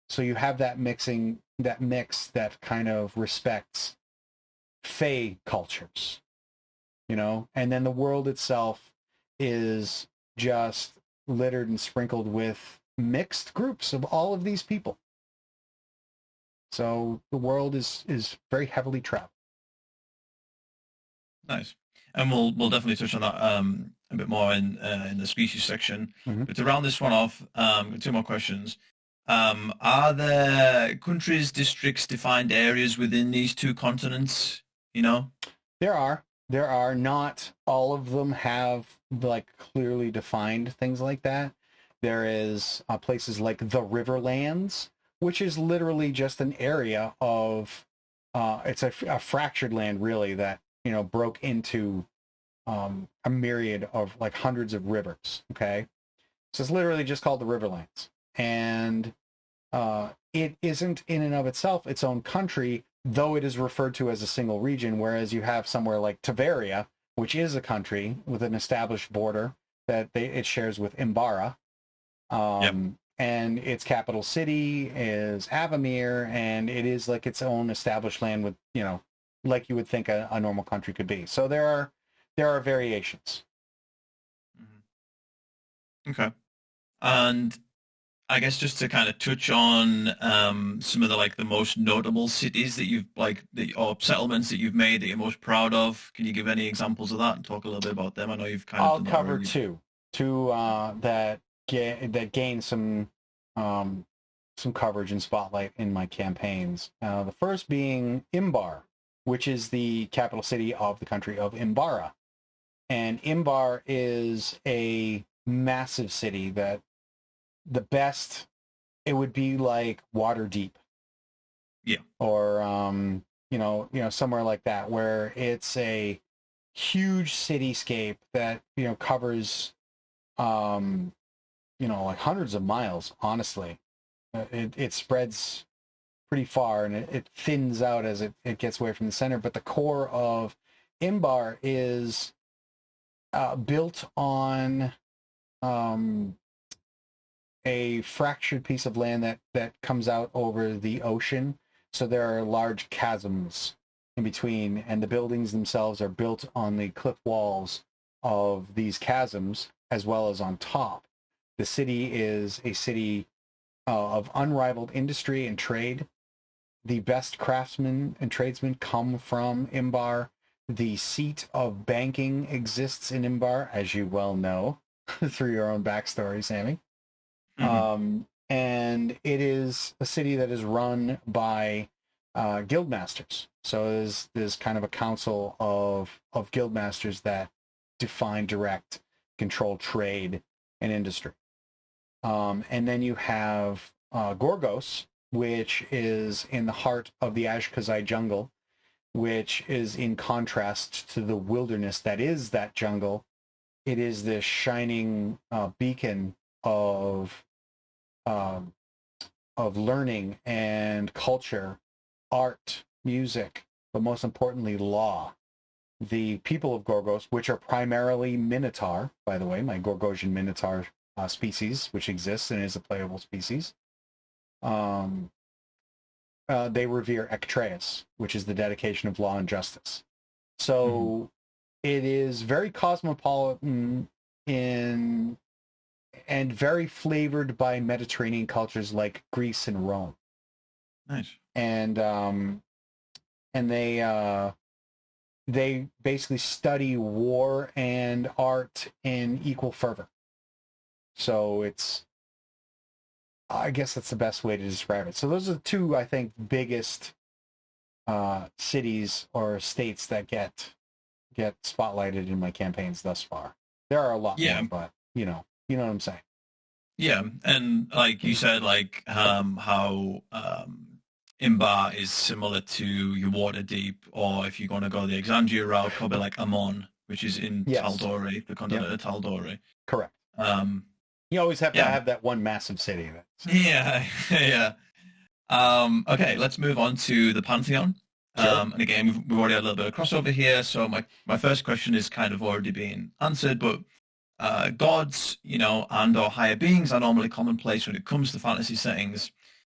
So you have that mix that kind of respects Fey cultures. And then the world itself is just littered and sprinkled with mixed groups of all of these people. So the world is very heavily traveled. Nice. And we'll definitely touch on that a bit more in the species section. But to round this one off, two more questions. Are there countries, districts, defined areas within these two continents? There are. Not all of them have like clearly defined things like that. There is places like the Riverlands, which is literally just an area of it's a fractured land really that broke into a myriad of like hundreds of rivers. Okay, so it's literally just called the Riverlands, and it isn't in and of itself its own country, though it is referred to as a single region, whereas you have somewhere like Tavaria, which is a country with an established border that it shares with Imbara. And its capital city is Avamere, and it is like its own established land with, like you would think a normal country could be. So there are variations. Okay. And I guess just to kind of touch on some of the most notable cities that you've or settlements that you've made that you're most proud of. Can you give any examples of that and talk a little bit about them? I know you've kind of done that cover already. two that gain some coverage and spotlight in my campaigns. The first being Imbar, which is the capital city of the country of Imbara, and Imbar is a massive city that it would be like Waterdeep. Yeah. Or somewhere like that, where it's a huge cityscape that covers like hundreds of miles. Honestly, it spreads pretty far, and it thins out as it gets away from the center. But the core of Imbar is built on a fractured piece of land that comes out over the ocean. So there are large chasms in between, and the buildings themselves are built on the cliff walls of these chasms as well as on top. The city is a city of unrivaled industry and trade. The best craftsmen and tradesmen come from Imbar. The seat of banking exists in Imbar, as you well know through your own backstory, Sammy. And it is a city that is run by guild masters. So there's kind of a council of guild masters that define, direct, control trade and industry. And then you have Gorgos, which is in the heart of the Ashkazai jungle, which is in contrast to the wilderness that is that jungle. It is this shining beacon of learning and culture, art, music, but most importantly, law. The people of Gorgos, which are primarily Minotaur, by the way, my Gorgosian Minotaur species, which exists and is a playable species, they revere Ectreus, which is the dedication of law and justice. So it is very cosmopolitan and very flavored by Mediterranean cultures like Greece and Rome. Nice. And and they basically study war and art in equal fervor. So I guess that's the best way to describe it. So those are the two, I think, biggest cities or states that get spotlighted in my campaigns thus far. There are a lot Yeah. more, but you know what I'm saying. Yeah, and like you said, like how Imbar is similar to your Waterdeep, or if you're going to go the Exandria route, probably like Amon, which is in Yes. Taldori, the Yep. continent of Taldori. Correct. Um, You always have to yeah, have that one massive city. yeah, yeah. Okay, let's move on to the Pantheon. Sure. And again, we've already had a little bit of crossover here, so my first question is kind of already been answered, but gods, and or higher beings are normally commonplace when it comes to fantasy settings.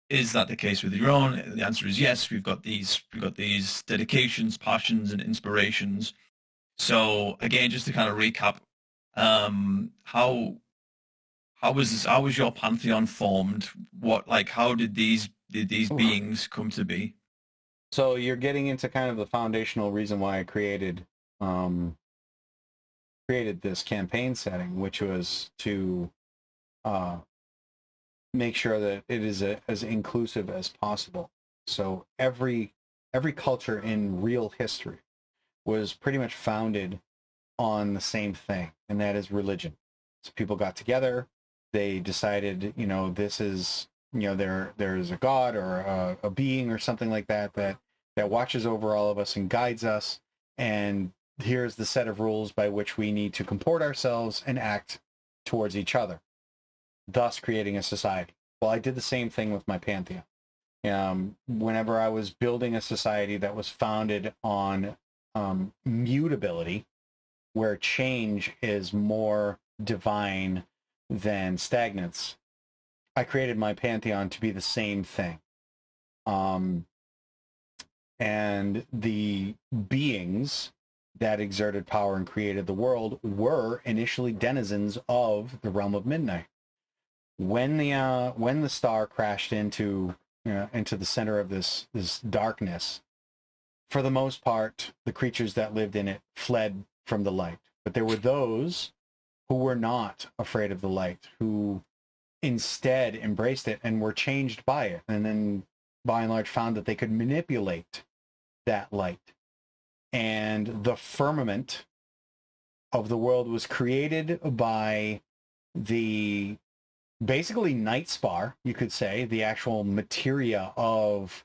Is that the case with your own? The answer is yes. We've got these dedications, passions, and inspirations. So again, just to kind of recap, how was your pantheon formed? How did these Oof. beings come to be? So you're getting into kind of the foundational reason why I um, created this campaign setting, which was to uh, make sure that it is as inclusive as possible. So every culture in real history was pretty much founded on the same thing, and that is religion. So people got together, they decided, this is, there's a god or a being or something like that watches over all of us and guides us, and here's the set of rules by which we need to comport ourselves and act towards each other, thus creating a society. Well, I did the same thing with my Pantheon. Whenever I was building a society that was founded on mutability, where change is more divine than stagnance, I created my Pantheon to be the same thing. And the beings that exerted power and created the world were initially denizens of the realm of midnight. When the star crashed into the center of this darkness, for the most part, the creatures that lived in it fled from the light. But there were those who were not afraid of the light, who instead embraced it and were changed by it, and then by and large found that they could manipulate that light. And the firmament of the world was created by the basically night spar, you could say, the actual materia of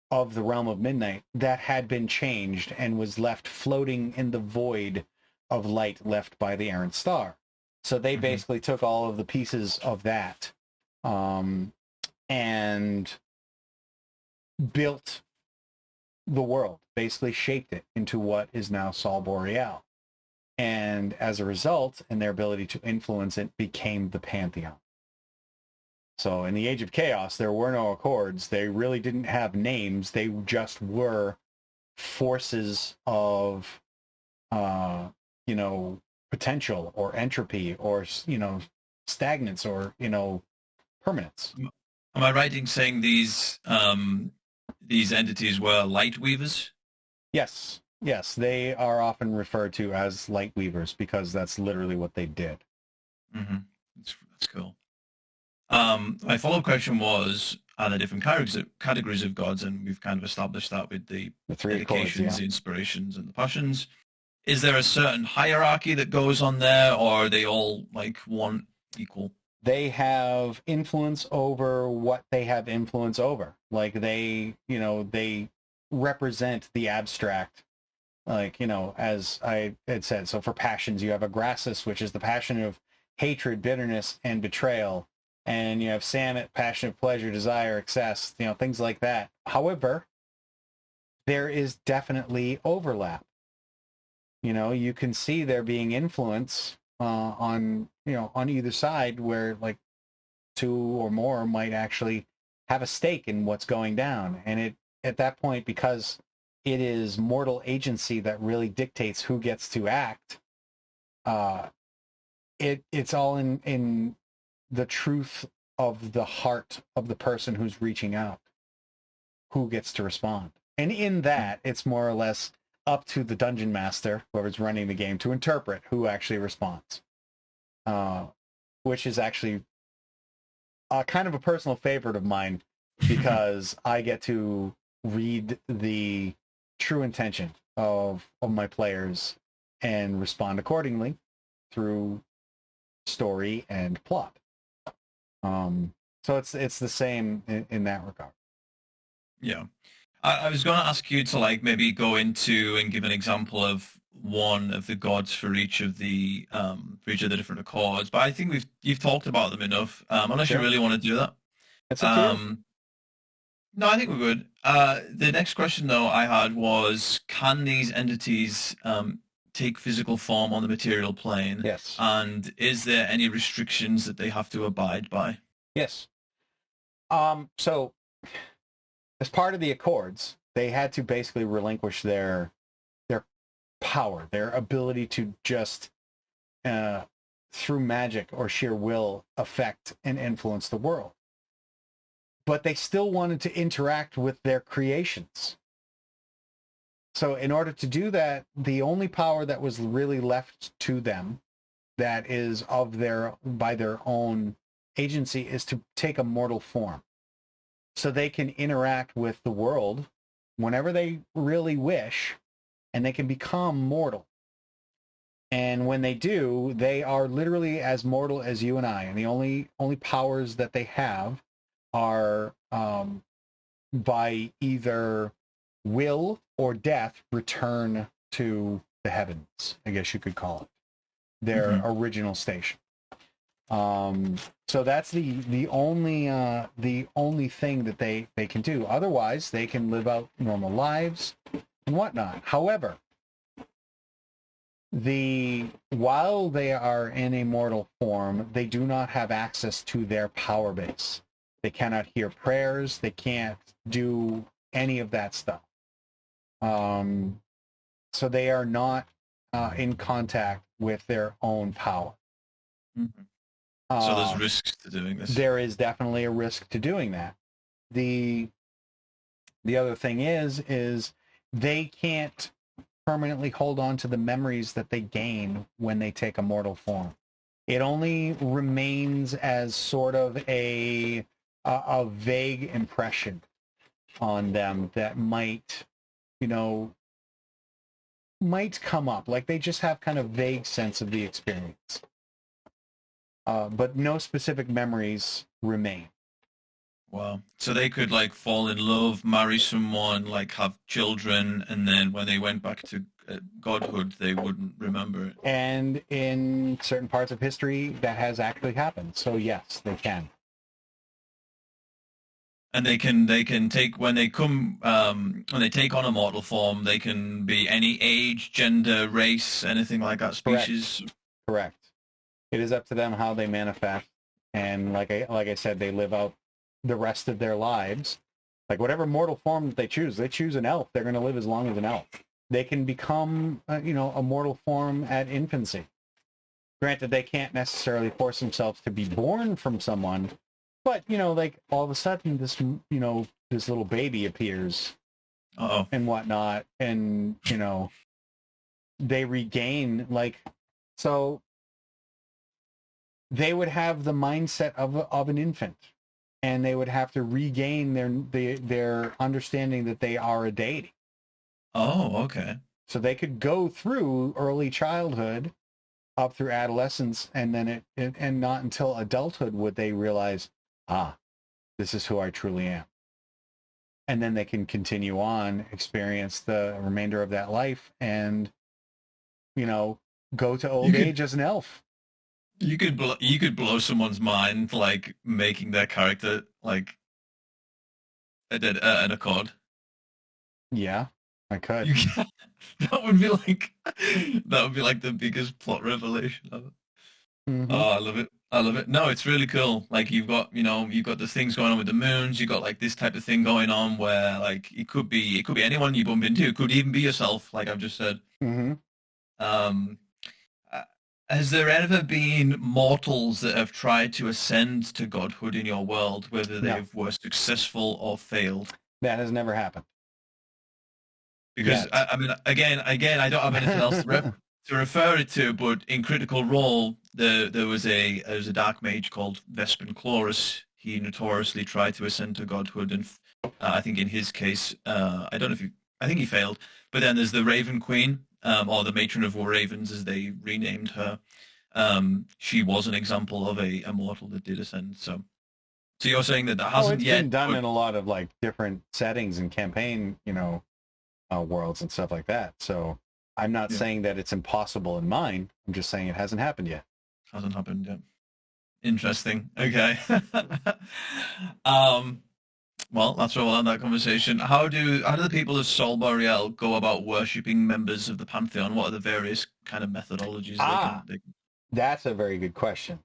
the realm of midnight that had been changed and was left floating in the void of light left by the errant star. So they basically took all of the pieces of that and built the world, basically shaped it into what is now Sol Boreal. And as a result, in their ability to influence it, became the Pantheon. So in the Age of Chaos, there were no accords. They really didn't have names. They just were forces of, potential or entropy or, stagnance or, permanence. Am I right in saying these entities were light weavers? Yes. Yes. They are often referred to as light weavers because that's literally what they did. Mm-hmm. That's cool. My follow-up question was, are there different categories of gods? And we've kind of established that with the three dedications, accords, yeah. the inspirations, and the passions. Is there a certain hierarchy that goes on there, or are they all like one equal? They have influence over what they have influence over. Like they represent the abstract. Like, as I had said, so for passions, you have Agrasis, which is the passion of hatred, bitterness, and betrayal. And you have Samit, passion of pleasure, desire, excess, things like that. However, there is definitely overlap. You can see there being influence on either side, where like two or more might actually have a stake in what's going down. And it at that point, because it is mortal agency that really dictates who gets to act, it's all in the truth of the heart of the person who's reaching out, who gets to respond. And in that, it's more or less up to the dungeon master, whoever's running the game, to interpret who actually responds, which is actually kind of a personal favorite of mine because I get to read the true intention of my players and respond accordingly through story and plot. So it's the same in that regard. Yeah. I was going to ask you to like maybe go into and give an example of one of the gods for each of the different accords, but I think you've talked about them enough. Unless you Sure. really want to do that. It's up to you. No, I think we're good. The next question though I had was, can these entities take physical form on the material plane? Yes. And is there any restrictions that they have to abide by? Yes. So as part of the Accords, they had to basically relinquish their power, their ability to just through magic or sheer will affect and influence the world. But they still wanted to interact with their creations. So in order to do that, the only power that was really left to them that is by their own agency is to take a mortal form. So they can interact with the world whenever they really wish, and they can become mortal. And when they do, they are literally as mortal as you and I. And the only powers that they have are by either will or death return to the heavens, I guess you could call it, their original station. So that's the only thing that they can do. Otherwise, they can live out normal lives and whatnot. However, while they are in a mortal form, they do not have access to their power base. They cannot hear prayers. They can't do any of that stuff. So they are not in contact with their own power. Mm-hmm. So there's risks to doing this. There is definitely a risk to doing that. The other thing is they can't permanently hold on to the memories that they gain when they take a mortal form. It only remains as sort of a vague impression on them that might come up. Like they just have kind of vague sense of the experience. But no specific memories remain. Wow. So they could like fall in love, marry someone, like have children, and then when they went back to godhood, they wouldn't remember it. And in certain parts of history, that has actually happened. So yes, they can. And they can take when they take on a mortal form, they can be any age, gender, race, anything like that, species. Correct. It is up to them how they manifest, and like I said, they live out the rest of their lives. Like whatever mortal form that they choose an elf. They're going to live as long as an elf. They can become, a mortal form at infancy. Granted, they can't necessarily force themselves to be born from someone, but like all of a sudden, this little baby appears, and whatnot, and they regain so. They would have the mindset of an infant, and they would have to regain their understanding that they are a deity. Oh, okay. So they could go through early childhood up through adolescence, and then and not until adulthood would they realize, this is who I truly am. And then they can continue on, experience the remainder of that life, and go to old age as an elf. You could blow someone's mind, like making their character like an accord. Yeah, I could. That would be like the biggest plot revelation of it. Mm-hmm. Oh, I love it. I love it. No, it's really cool. Like you've got the things going on with the moons. You got like this type of thing going on where like it could be anyone you bump into. It could even be yourself, like I've just said. Mm-hmm. Has there ever been mortals that have tried to ascend to godhood in your world, whether they were successful or failed? That has never happened. Because Yet. I mean, again, I don't have anything else to refer it to. But in Critical Role, there was a dark mage called Vespin Chlorus. He notoriously tried to ascend to godhood, and I think in his case, I don't know if he, I think he failed. But then there's the Raven Queen, or the Matron of Ravens, as they renamed her. She was an example of a mortal that did ascend. So you're saying that Oh, hasn't it's yet, been done but in a lot of like different settings and campaign, worlds and stuff like that. So I'm not yeah, saying that it's impossible in mine. I'm just saying it hasn't happened yet. hasn't happened yet. Interesting. Okay. um, well, that's where we'll end that conversation. How do the people of Sol Boreal go about worshipping members of the Pantheon? What are the various kind of methodologies they can Ah, they can that's a very good question.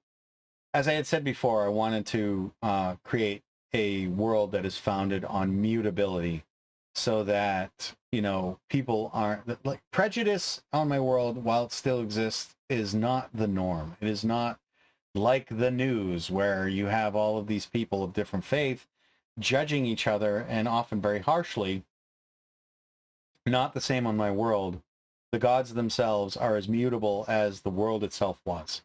As I had said before, I wanted to create a world that is founded on mutability so that, people aren't like prejudice on my world, while it still exists, is not the norm. It is not like the news where you have all of these people of different faith judging each other and often very harshly. Not the same on my world. The gods themselves are as mutable as the world itself was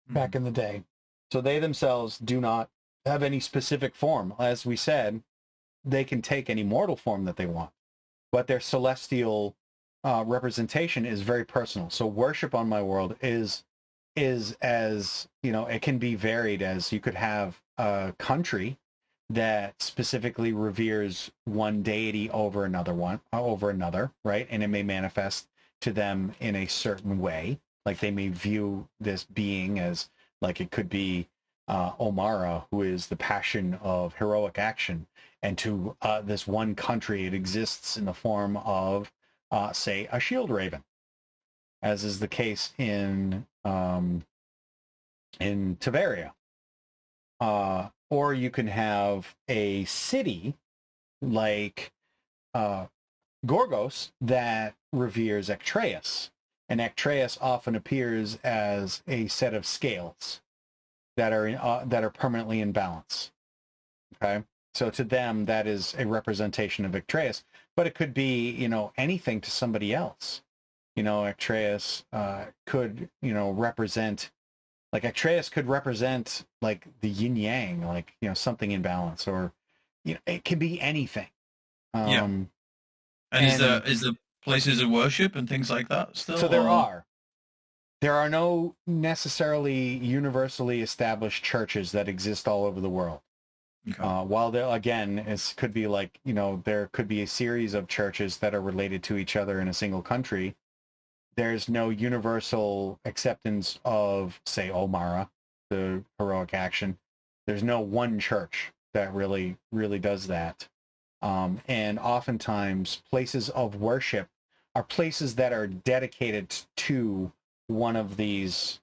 back Mhm. in the day. So they themselves do not have any specific form. As we said, they can take any mortal form that they want, but their celestial representation is very personal. So worship on my world is as, it can be varied. As you could have a country that specifically reveres one deity over another, right? And it may manifest to them in a certain way. Like they may view this being as, like, it could be Omara, who is the passion of heroic action, and to this one country, it exists in the form of, say, a shield raven, as is the case in Tiberia. Or you can have a city like Gorgos that reveres Ectreus. And Ectreus often appears as a set of scales that are permanently in balance. Okay, so to them that is a representation of Ectreus, but it could be, anything to somebody else. Ectreus could, represent, like Ectreus could represent like the yin yang, like, something in balance, or, it can be anything. Yeah. Um, And is there and is there places of worship and things like that still, so there or are. There are no necessarily universally established churches that exist all over the world. okay. While there, again, it could be like, there could be a series of churches that are related to each other in a single country. There's no universal acceptance of, say, Omara, the heroic action. There's no one church that really, really does that. And oftentimes, places of worship are places that are dedicated to one of these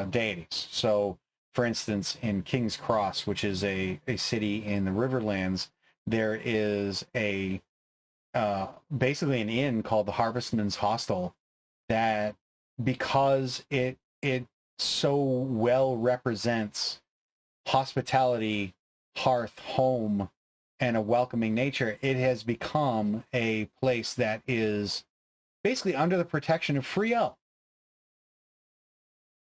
deities. So, for instance, in King's Cross, which is a city in the Riverlands, there is a basically an inn called the Harvestman's Hostel that, because it so well represents hospitality, hearth, home, and a welcoming nature, it has become a place that is basically under the protection of Friel.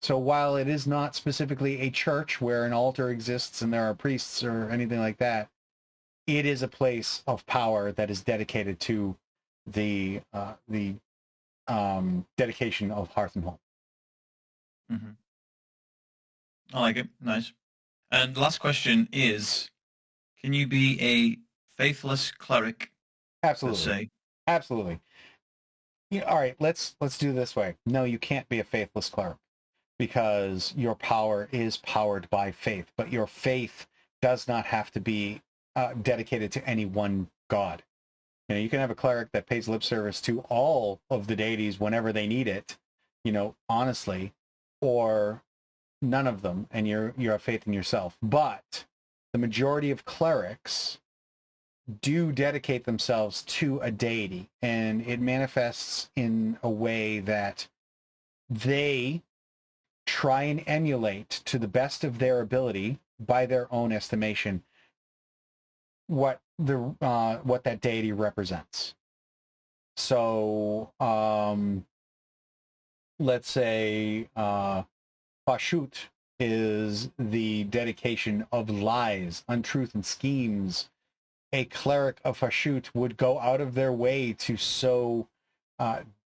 So while it is not specifically a church where an altar exists and there are priests or anything like that, it is a place of power that is dedicated to the dedication of hearth and home. Hmm. I like it. Nice. And last question is, can you be a faithless cleric, per Absolutely, se? absolutely. All right, let's do it this way. No, you can't be a faithless cleric, because your power is powered by faith, but your faith does not have to be dedicated to any one god. You can have a cleric that pays lip service to all of the deities whenever they need it, honestly, or none of them, and you have faith in yourself. But the majority of clerics do dedicate themselves to a deity, and it manifests in a way that they try and emulate, to the best of their ability, by their own estimation, what that deity represents. So let's say Pashut is the dedication of lies, untruth, and schemes. A cleric of Pashut would go out of their way to sow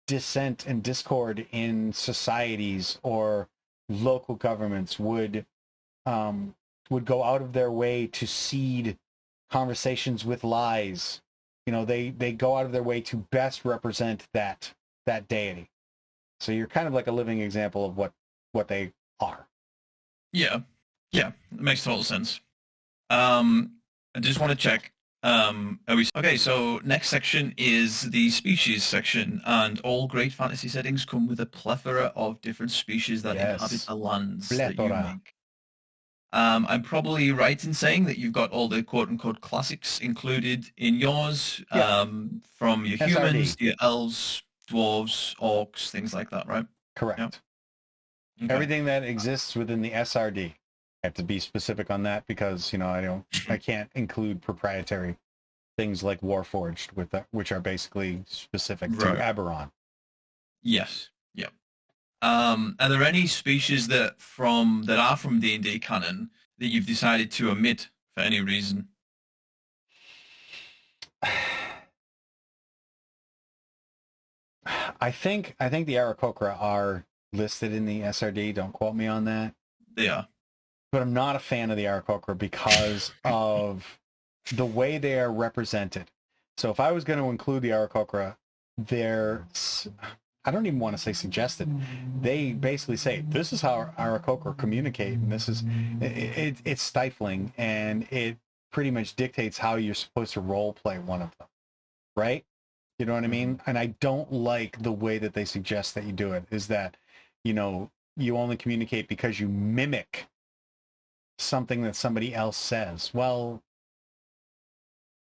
dissent and discord in societies, or local governments would go out of their way to seed conversations with lies. You know, they go out of their way to best represent that deity. So you're kind of like a living example of what they are. Yeah, it makes total sense. I just want to check. Okay? So next section is the species section, and all great fantasy settings come with a plethora of different species that inhabit the lands that you make. I'm probably right in saying that you've got all the quote-unquote classics included in yours, from your humans, your elves, dwarves, orcs, things like that, right? Correct. Yep. Okay. Everything that exists within the SRD. I have to be specific on that because, you know, I can't include proprietary things like Warforged with that, which are basically specific to Eberron. Yes. Yep. Are there any species that are from D&D canon that you've decided to omit for any reason? I think the Aarakocra are listed in the SRD. Don't quote me on that. They are. But I'm not a fan of the Aarakocra because of the way they are represented. So if I was going to include the Aarakocra, I don't even want to say suggested. They basically say, this is how Aarakocra communicate, and this is, it's stifling, and it pretty much dictates how you're supposed to role play one of them, right? You know what I mean? And I don't like the way that they suggest that you do it, is that, you know, you only communicate because you mimic something that somebody else says. Well,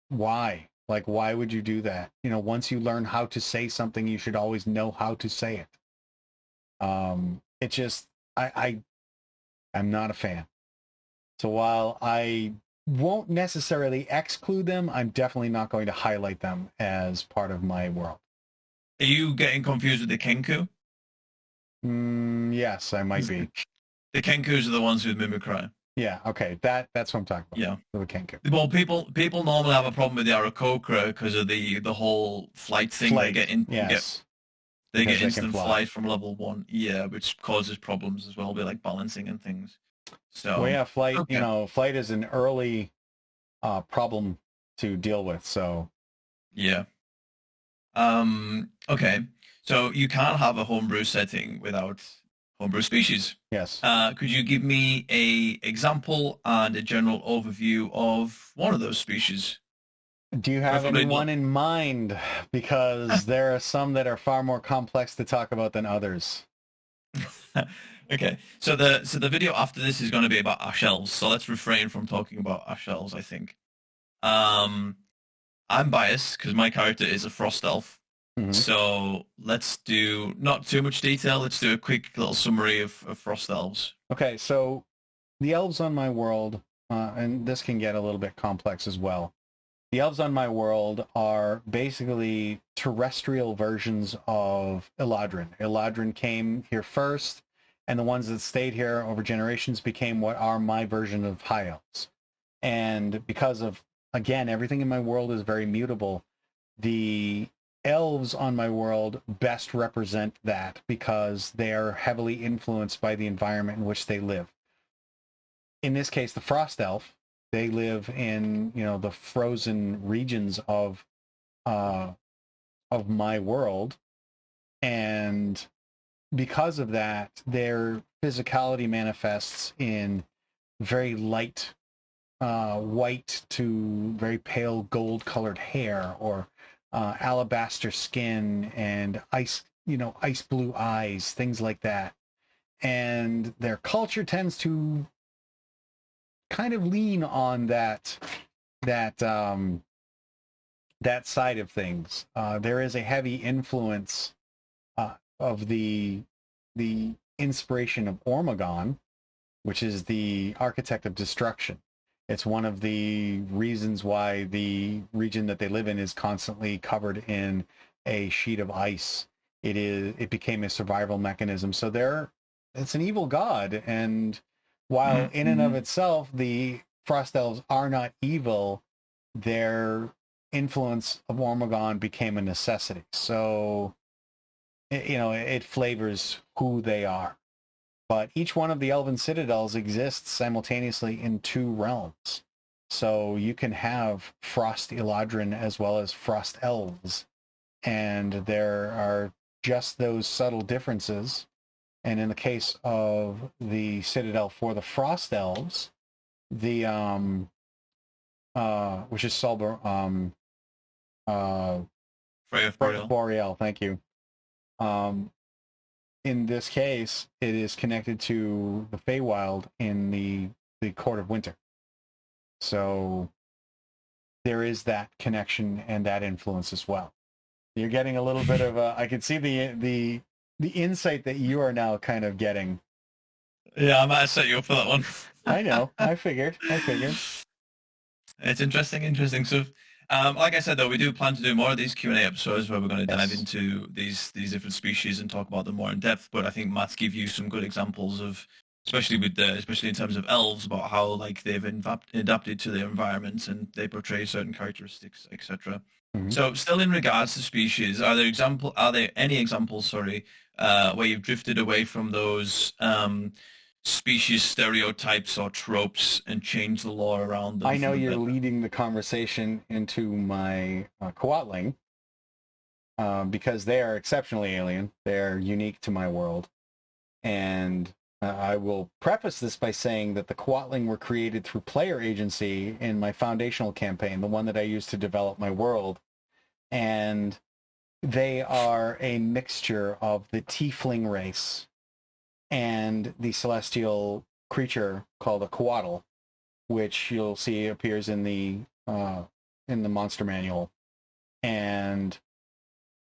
why? Like, why would you do that? You know, once you learn how to say something, you should always know how to say it. It just, I'm not a fan. So while I won't necessarily exclude them, I'm definitely not going to highlight them as part of my world. Are you getting confused with the Kenku? Yes, I might be. The Kenkus are the ones with mimicry. Yeah, okay, that's what I'm talking about. Yeah, the Kenku. Well, people normally have a problem with the Aarakocra because of the whole flight thing. They get instant flight from level 1. Yeah, which causes problems as well, with like balancing and things. So well, yeah, flight. Okay. You know, flight is an early problem to deal with. So yeah. Okay. So you can't have a homebrew setting without homebrew species. Yes. Could you give me a example and a general overview of one of those species? Do you have anyone in mind? Because there are some that are far more complex to talk about than others. Okay. So the video after this is going to be about ash elves. So let's refrain from talking about ash elves, I think. I'm biased because my character is a frost elf. Mm-hmm. So let's do not too much detail. Let's do a quick little summary of frost elves. Okay, so the elves on my world, and this can get a little bit complex as well. The elves on my world are basically terrestrial versions of Eladrin. Eladrin came here first, and the ones that stayed here over generations became what are my version of high elves. And because of, again, everything in my world is very mutable, the elves on my world best represent that because they are heavily influenced by the environment in which they live. In this case, the frost elf, they live in, you know, the frozen regions of my world, and because of that, their physicality manifests in very light white to very pale gold-colored hair, or alabaster skin, and ice blue eyes, things like that. And their culture tends to kind of lean on that side of things. There is a heavy influence of the inspiration of Ormagon, which is the architect of destruction. It's one of the reasons why the region that they live in is constantly covered in a sheet of ice. It became a survival mechanism. So it's an evil god, and while in and of itself the frost elves are not evil, their influence of Ormagon became a necessity. So it flavors who they are. But each one of the elven citadels exists simultaneously in two realms. So you can have Frost Eladrin as well as Frost Elves. And there are just those subtle differences. And in the case of the Citadel for the Frost Elves, the which is Freya Boreal. Boreal, thank you. In this case, it is connected to the Feywild in the Court of Winter. So there is that connection and that influence as well. You're getting a little bit of I can see the insight that you are now kind of getting. Yeah, I might have set you up for that one. I know. I figured. It's interesting. So, like I said, though, we do plan to do more of these Q&A episodes where we're going to dive into these different species and talk about them more in depth. But I think Matt's give you some good examples of, especially in terms of elves, about how like they've adapted to their environments and they portray certain characteristics, etc. Mm-hmm. So, still in regards to species, are there any examples, where you've drifted away from those species stereotypes or tropes and change the lore around them? I know you're leading the conversation into my Quatling, because they are exceptionally alien. They're unique to my world. And I will preface this by saying that the Quatling were created through player agency in my foundational campaign, the one that I used to develop my world. And they are a mixture of the Tiefling race and the celestial creature called a Coatl, which you'll see appears in the monster manual. And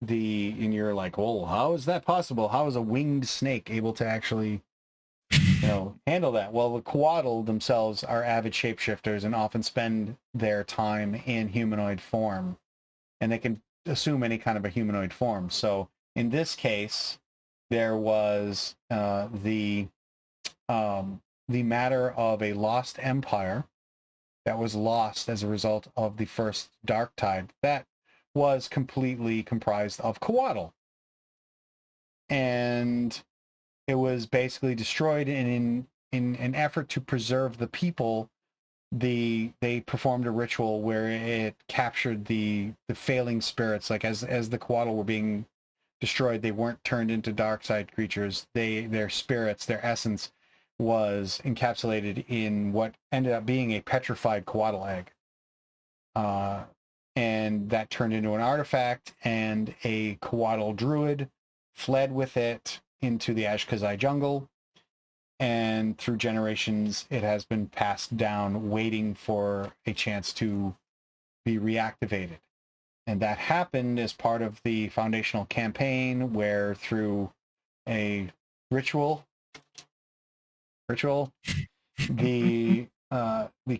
you're like, well, how is that possible? How is a winged snake able to actually handle that? Well, the Coatl themselves are avid shapeshifters and often spend their time in humanoid form, and they can assume any kind of a humanoid form. So in this case, there was the matter of a lost empire that was lost as a result of the first dark tide that was completely comprised of Coatl. And it was basically destroyed, and in an effort to preserve the people, they performed a ritual where it captured the failing spirits. Like as the Coatl were being destroyed, they weren't turned into dark side creatures. Their spirits, their essence, was encapsulated in what ended up being a petrified Coatl egg. And that turned into an artifact, and a Coatl druid fled with it into the Ashkazai jungle, and through generations it has been passed down, waiting for a chance to be reactivated. And that happened as part of the foundational campaign, where through a ritual, the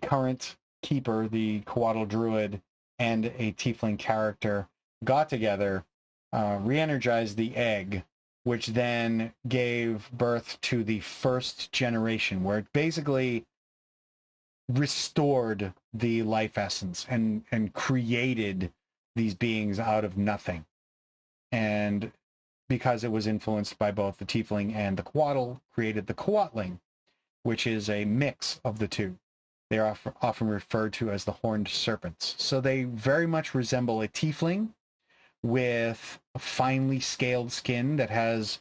current keeper, the Coatl druid, and a tiefling character got together, re-energized the egg, which then gave birth to the first generation, where it basically restored the life essence and created these beings out of nothing. And because it was influenced by both the tiefling and the Coatl, created the Quatling, which is a mix of the two. They are often referred to as the horned serpents. So they very much resemble a tiefling with a finely scaled skin that has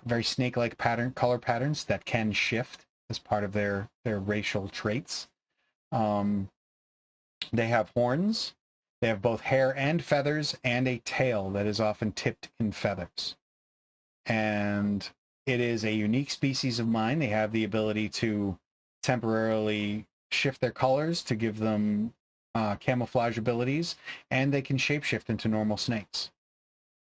very snake-like color patterns that can shift as part of their racial traits. They have horns. They have both hair and feathers, and a tail that is often tipped in feathers. And it is a unique species of mine. They have the ability to temporarily shift their colors to give them camouflage abilities, and they can shapeshift into normal snakes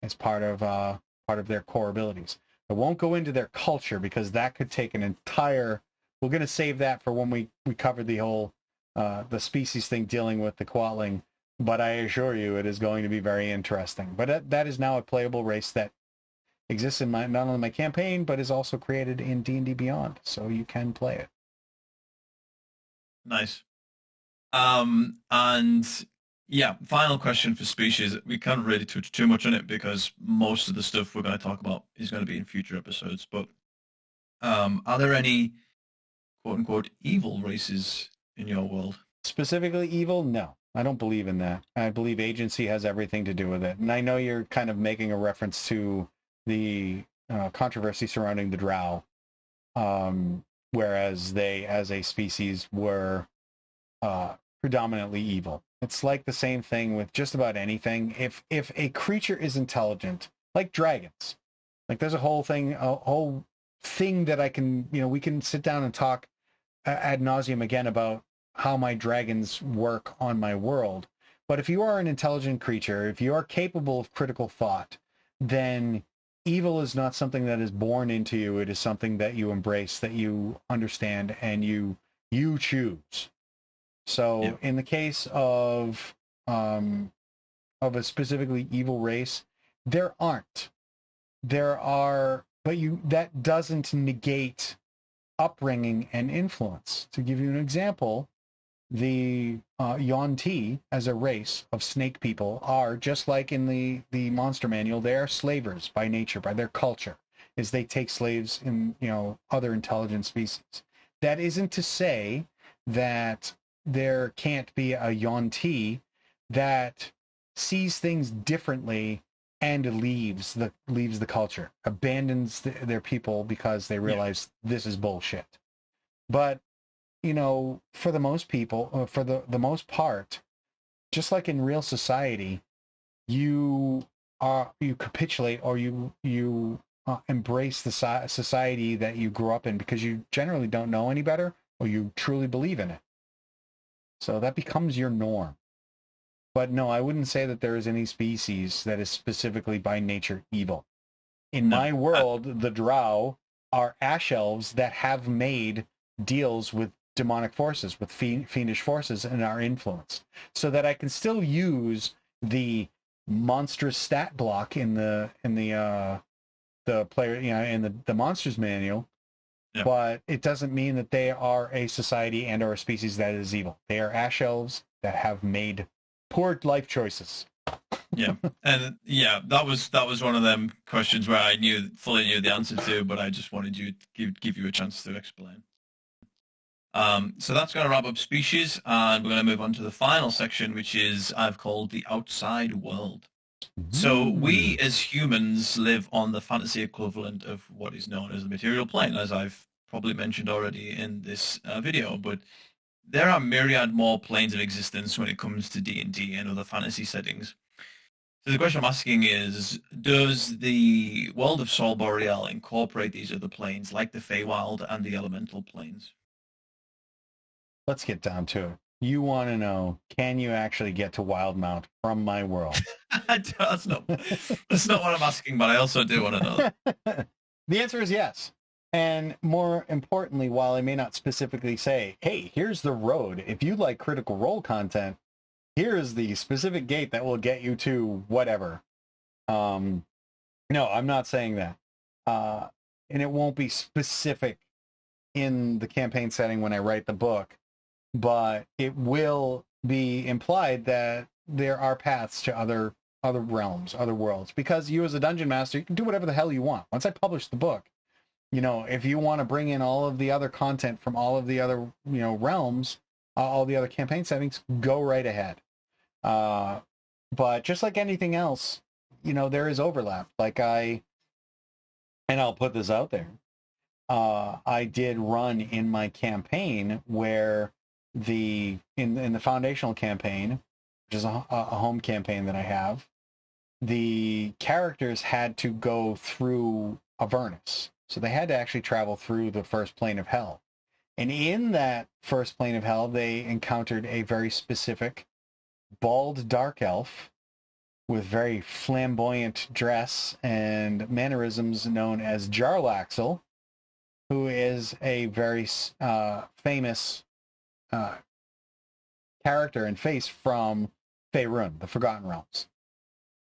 as part of their core abilities. I won't go into their culture because that could take an entire... We're going to save that for when we cover the whole the species thing dealing with the Quatling. but I assure you it is going to be very interesting. But that is now a playable race that exists in not only my campaign, but is also created in D&D Beyond, so you can play it. Nice. And yeah, final question for species. We can't really touch too much on it because most of the stuff we're going to talk about is going to be in future episodes. But are there any quote unquote evil races in your world? Specifically evil? No, I don't believe in that. I believe agency has everything to do with it. And I know you're kind of making a reference to the controversy surrounding the Drow, whereas they, as a species, were predominantly evil. It's like the same thing with just about anything. If a creature is intelligent, like dragons, like there's a whole thing that I can, we can sit down and talk ad nauseum again about how my dragons work on my world. But if you are an intelligent creature, if you are capable of critical thought, then evil is not something that is born into you. It is something that you embrace, that you understand, and you choose. So in the case of a specifically evil race, there aren't. There are, but that doesn't negate upbringing and influence. To give you an example, the Yuan-Ti as a race of snake people are, just like in the monster manual, they are slavers by nature, by their culture, is they take slaves in, other intelligent species. That isn't to say that there can't be a Yuan-Ti that sees things differently and leaves the culture, abandons their people because they realize this is bullshit. But for the most people, for the most part, just like in real society, you capitulate, or you embrace the society that you grew up in because you generally don't know any better, or you truly believe in it. So that becomes your norm. But no, I wouldn't say that there is any species that is specifically by nature evil. In my world, the Drow are ash elves that have made deals with demonic forces, with fiendish forces, and are influenced. So that I can still use the monstrous stat block in the player, in the monsters manual. Yeah. But it doesn't mean that they are a society and or a species that is evil. They are ash elves that have made poor life choices. Yeah, and that was one of them questions where I fully knew the answer to, but I just wanted you to give you a chance to explain. So that's going to wrap up species, and we're going to move on to the final section, which is I've called the outside world. So we as humans live on the fantasy equivalent of what is known as the material plane, as I've probably mentioned already in this video, but there are myriad more planes of existence when it comes to D&D and other fantasy settings. So the question I'm asking is, does the world of Sol Boreal incorporate these other planes like the Feywild and the elemental planes? Let's get down to it. You want to know, can you actually get to Wildmount from my world? That's not what I'm asking, but I also do want to know. The answer is yes. And more importantly, while I may not specifically say, hey, here's the road, if you like Critical Role content, here is the specific gate that will get you to whatever. No, I'm not saying that. And it won't be specific in the campaign setting when I write the book, but it will be implied that there are paths to other realms, other worlds, because you as a dungeon master, you can do whatever the hell you want. Once I publish the book, if you want to bring in all of the other content from all of the other, realms, all the other campaign settings, go right ahead. But just like anything else, there is overlap. And I'll put this out there. I did run in my campaign where in the foundational campaign, which is a home campaign that I have, the characters had to go through Avernus. So they had to actually travel through the first plane of hell. And in that first plane of hell, they encountered a very specific bald dark elf with very flamboyant dress and mannerisms known as Jarlaxle, who is a very famous character and face from Faerun, the Forgotten Realms.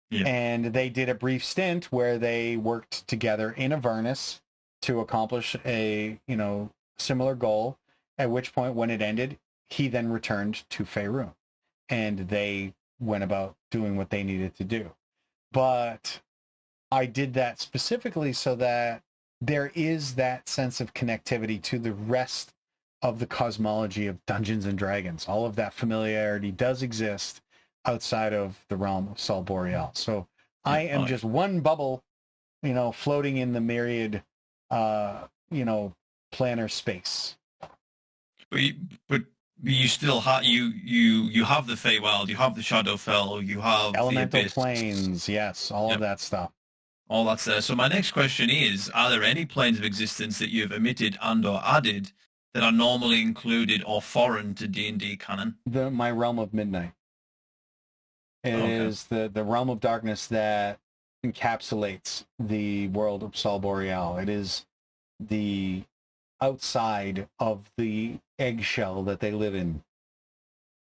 Yeah. And they did a brief stint where they worked together in Avernus to accomplish a, similar goal, at which point when it ended, he then returned to Faerun. And they went about doing what they needed to do. But I did that specifically so that there is that sense of connectivity to the rest of the cosmology of Dungeons and Dragons. All of that familiarity does exist outside of the realm of Sol Boreal. So I am just one bubble, floating in the myriad, planar space. But you still have you have the Feywild, you have the Shadowfell, you have elemental the Abyss. Planes, yes, all of that stuff. All that's there. So my next question is, are there any planes of existence that you've omitted and or added that are normally included or foreign to D&D canon? My realm of midnight. It is the realm of darkness that encapsulates the world of Sol Boreal. It is the outside of the eggshell that they live in.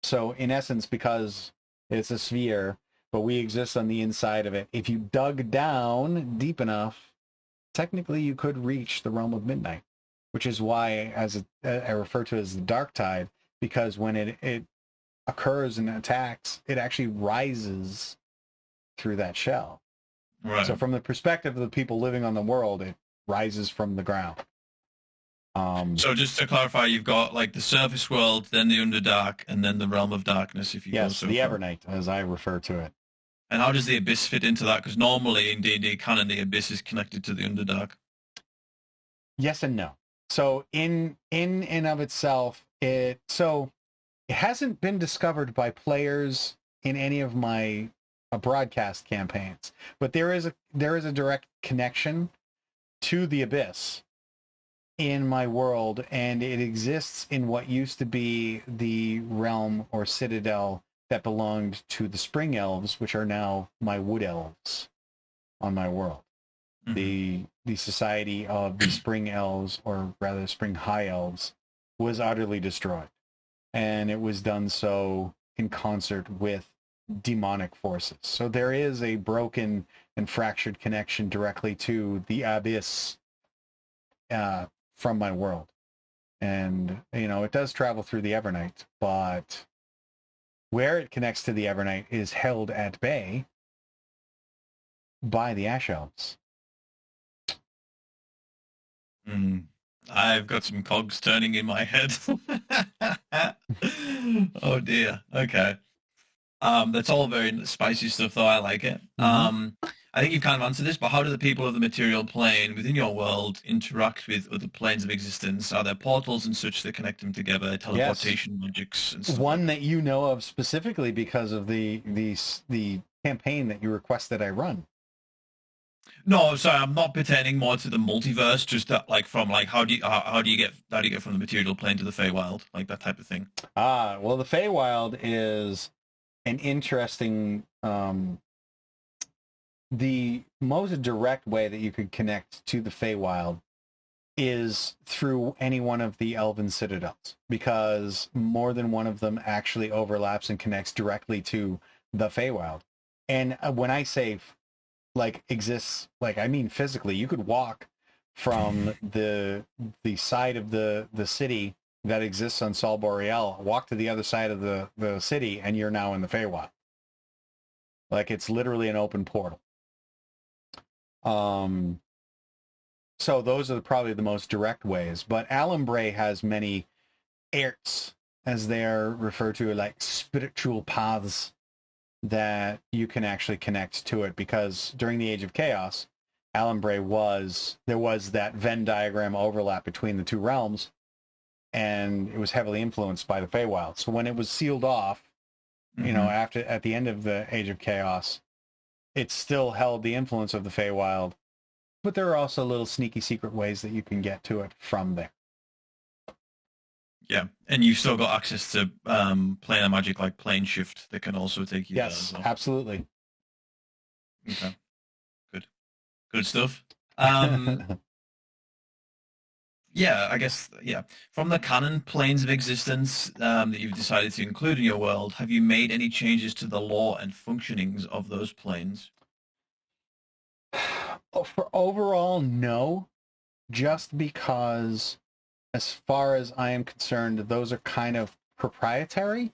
So in essence, because it's a sphere, but we exist on the inside of it, if you dug down deep enough, technically you could reach the realm of midnight, which is why I refer to it as the dark tide, because when it occurs and attacks, it actually rises through that shell. Right. So from the perspective of the people living on the world, it rises from the ground. So just to clarify, you've got like the surface world, then the Underdark, and then the realm of darkness. If you go so the far. Evernight, as I refer to it. And how does the Abyss fit into that? Because normally in D&D canon, the Abyss is connected to the Underdark. Yes and no. So in and of itself, it hasn't been discovered by players in any of my broadcast campaigns, but there is a direct connection to the Abyss in my world, and it exists in what used to be the realm or citadel that belonged to the Spring Elves, which are now my Wood Elves on my world. Mm-hmm. The society of the Spring Elves, or rather Spring High Elves, was utterly destroyed. And it was done so in concert with demonic forces. So there is a broken and fractured connection directly to the Abyss from my world. And, it does travel through the Evernight, but where it connects to the Evernight is held at bay by the Ash Elves. I've got some cogs turning in my head. Oh dear. Okay. That's all very spicy stuff, though. I like it. Mm-hmm. I think you've kind of answered this, but how do the people of the material plane within your world interact with other planes of existence? Are there portals and such that connect them together, teleportation magics and stuff? One that you know of specifically because of the campaign that you requested I run. No, sorry, I'm not pertaining more to the multiverse, just that, from how do you get from the material plane to the Feywild, like that type of thing? Well, the Feywild is an interesting the most direct way that you could connect to the Feywild is through any one of the Elven Citadels, because more than one of them actually overlaps and connects directly to the Feywild. And when I say exists, I mean physically, you could walk from the side of the city that exists on Sol Boreal, walk to the other side of the city, and you're now in the Feywild. It's literally an open portal. So those are probably the most direct ways. But Alumbray has many airts, as they are referred to, like spiritual paths that you can actually connect to it, because during the Age of Chaos, Alumbray there was that Venn diagram overlap between the two realms, and it was heavily influenced by the Feywild. So when it was sealed off, at the end of the Age of Chaos, it still held the influence of the Feywild, but there are also little sneaky secret ways that you can get to it from there. Yeah, and you've still got access to planar magic like plane shift that can also take you there as well. Absolutely. Okay, good stuff. Yeah, I guess, yeah. From the canon planes of existence that you've decided to include in your world, have you made any changes to the law and functionings of those planes? For overall, no, just because as far as I am concerned, those are kind of proprietary.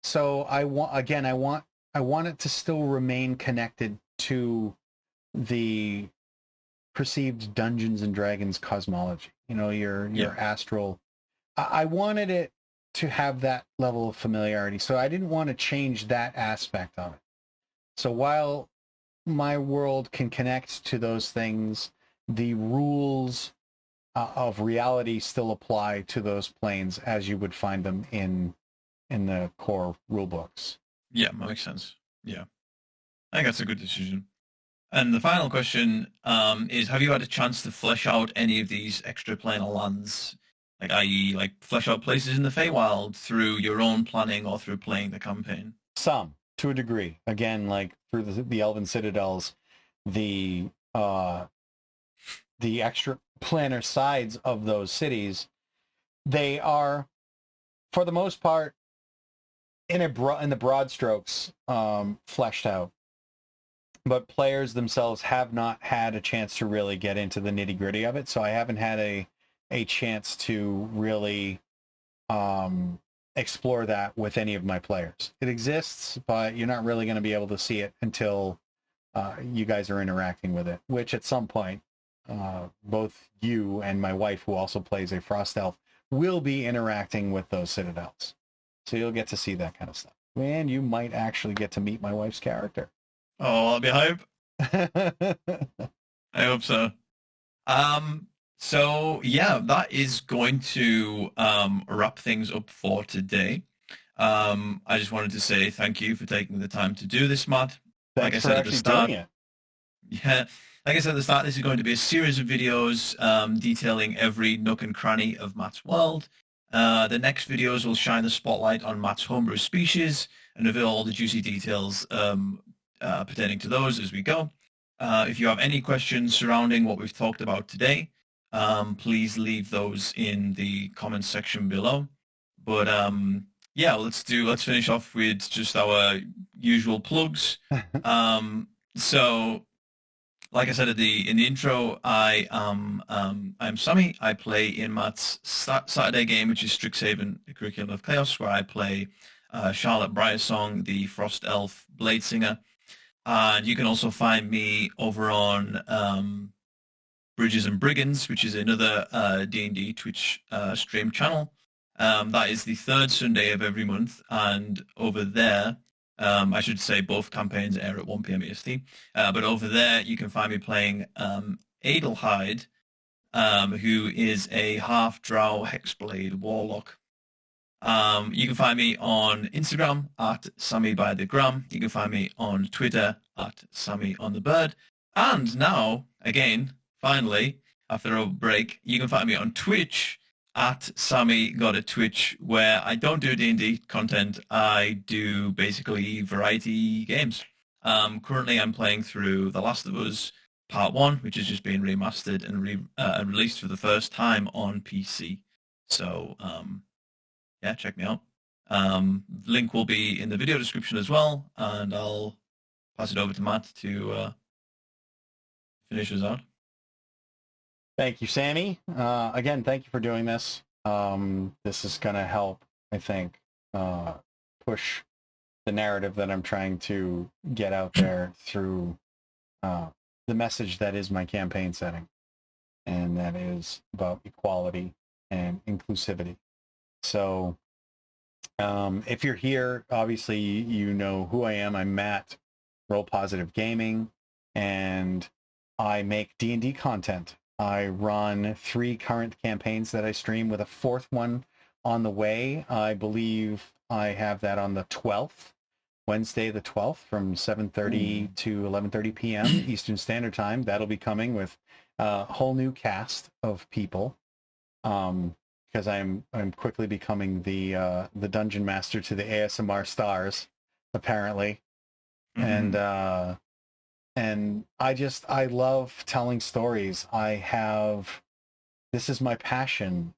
So I want it to still remain connected to the perceived Dungeons and Dragons cosmology. You know, Yeah. your astral. I wanted it to have that level of familiarity, so I didn't want to change that aspect of it. So while my world can connect to those things, the rules of reality still apply to those planes as you would find them in the core rule books. Yeah, that makes sense. Yeah, I think that's a good decision. And the final question is, have you had a chance to flesh out any of these extra planar lands, like i.e. like flesh out places in the Feywild through your own planning or through playing the campaign? Some, to a degree. Again, like through the Elven Citadels, the uh, the extra planar sides of those cities, they are, for the most part, in the broad strokes, fleshed out. But players themselves have not had a chance to really get into the nitty gritty of it, so I haven't had a chance to really explore that with any of my players. It exists, but you're not really going to be able to see it until you guys are interacting with it, which at some point, both you and my wife, who also plays a Frost Elf, will be interacting with those citadels. So you'll get to see that kind of stuff. And you might actually get to meet my wife's character. Oh, that'll be hype. I hope so. So yeah, that is going to wrap things up for today. I just wanted to say thank you for taking the time to do this, Matt. Like I Thanks for said at the actually doing start, it. yeah, like I said at the start, this is going to be a series of videos detailing every nook and cranny of Matt's world. The next videos will shine the spotlight on Matt's homebrew species and reveal all the juicy details pertaining to those as we go. If you have any questions surrounding what we've talked about today, please leave those in the comments section below. But yeah, let's finish off with just our usual plugs. So like I said in the intro, I'm Sammy. I play in Matt's Saturday game, which is Strixhaven: The Curriculum of Chaos, where I play Charlotte Brightsong, the Frost Elf Blade Singer. And you can also find me over on Bridges and Brigands, which is another D&D Twitch stream channel. That is the third Sunday of every month, and over there, I should say both campaigns air at 1 p.m. EST. But over there, you can find me playing Adelheid, who is a half-drow hexblade warlock. You can find me on Instagram at Sammy by the Gram. You can find me on Twitter at Sammy on the Bird. And now, again, finally, after a break, you can find me on Twitch at Sammy Got a Twitch, where I don't do D&D content. I do basically variety games. Currently, I'm playing through The Last of Us Part 1, which has just been remastered and released for the first time on PC. So, yeah, check me out. Link will be in the video description as well, and I'll pass it over to Matt to finish us out. Thank you, Sammy. Again, thank you for doing this. This is going to help, I think, push the narrative that I'm trying to get out there through the message that is my campaign setting, and that is about equality and inclusivity. So if you're here, obviously you know who I am. I'm Matt, Roll Positive Gaming, and I make D&D content. I run 3 current campaigns that I stream, with a 4th one on the way. I believe I have that on the 12th, Wednesday the 12th, from 7:30 to 11:30 p.m. Eastern Standard Time. That'll be coming with a whole new cast of people, because I'm quickly becoming the dungeon master to the ASMR stars, apparently. Mm-hmm. And I love telling stories. I have This is my passion.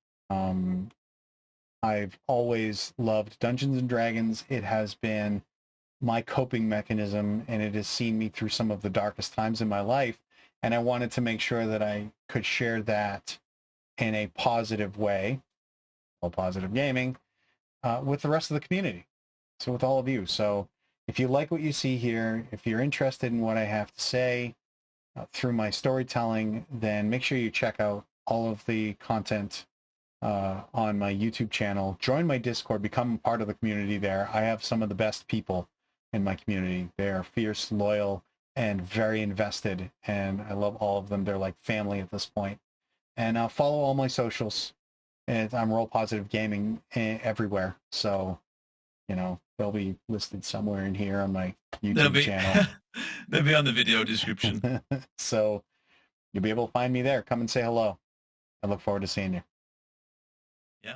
I've always loved Dungeons and Dragons. It has been my coping mechanism, and it has seen me through some of the darkest times in my life. And I wanted to make sure that I could share that in a positive way, all positive gaming, with the rest of the community. So with all of you. So if you like what you see here, if you're interested in what I have to say through my storytelling, then make sure you check out all of the content on my YouTube channel. Join my Discord, become part of the community there. I have some of the best people in my community. They're fierce, loyal, and very invested, and I love all of them. They're like family at this point. And follow all my socials. And I'm Roll Positive Gaming everywhere. So, you know, they'll be listed somewhere in here on my YouTube channel. They'll be on the video description. So you'll be able to find me there. Come and say hello. I look forward to seeing you.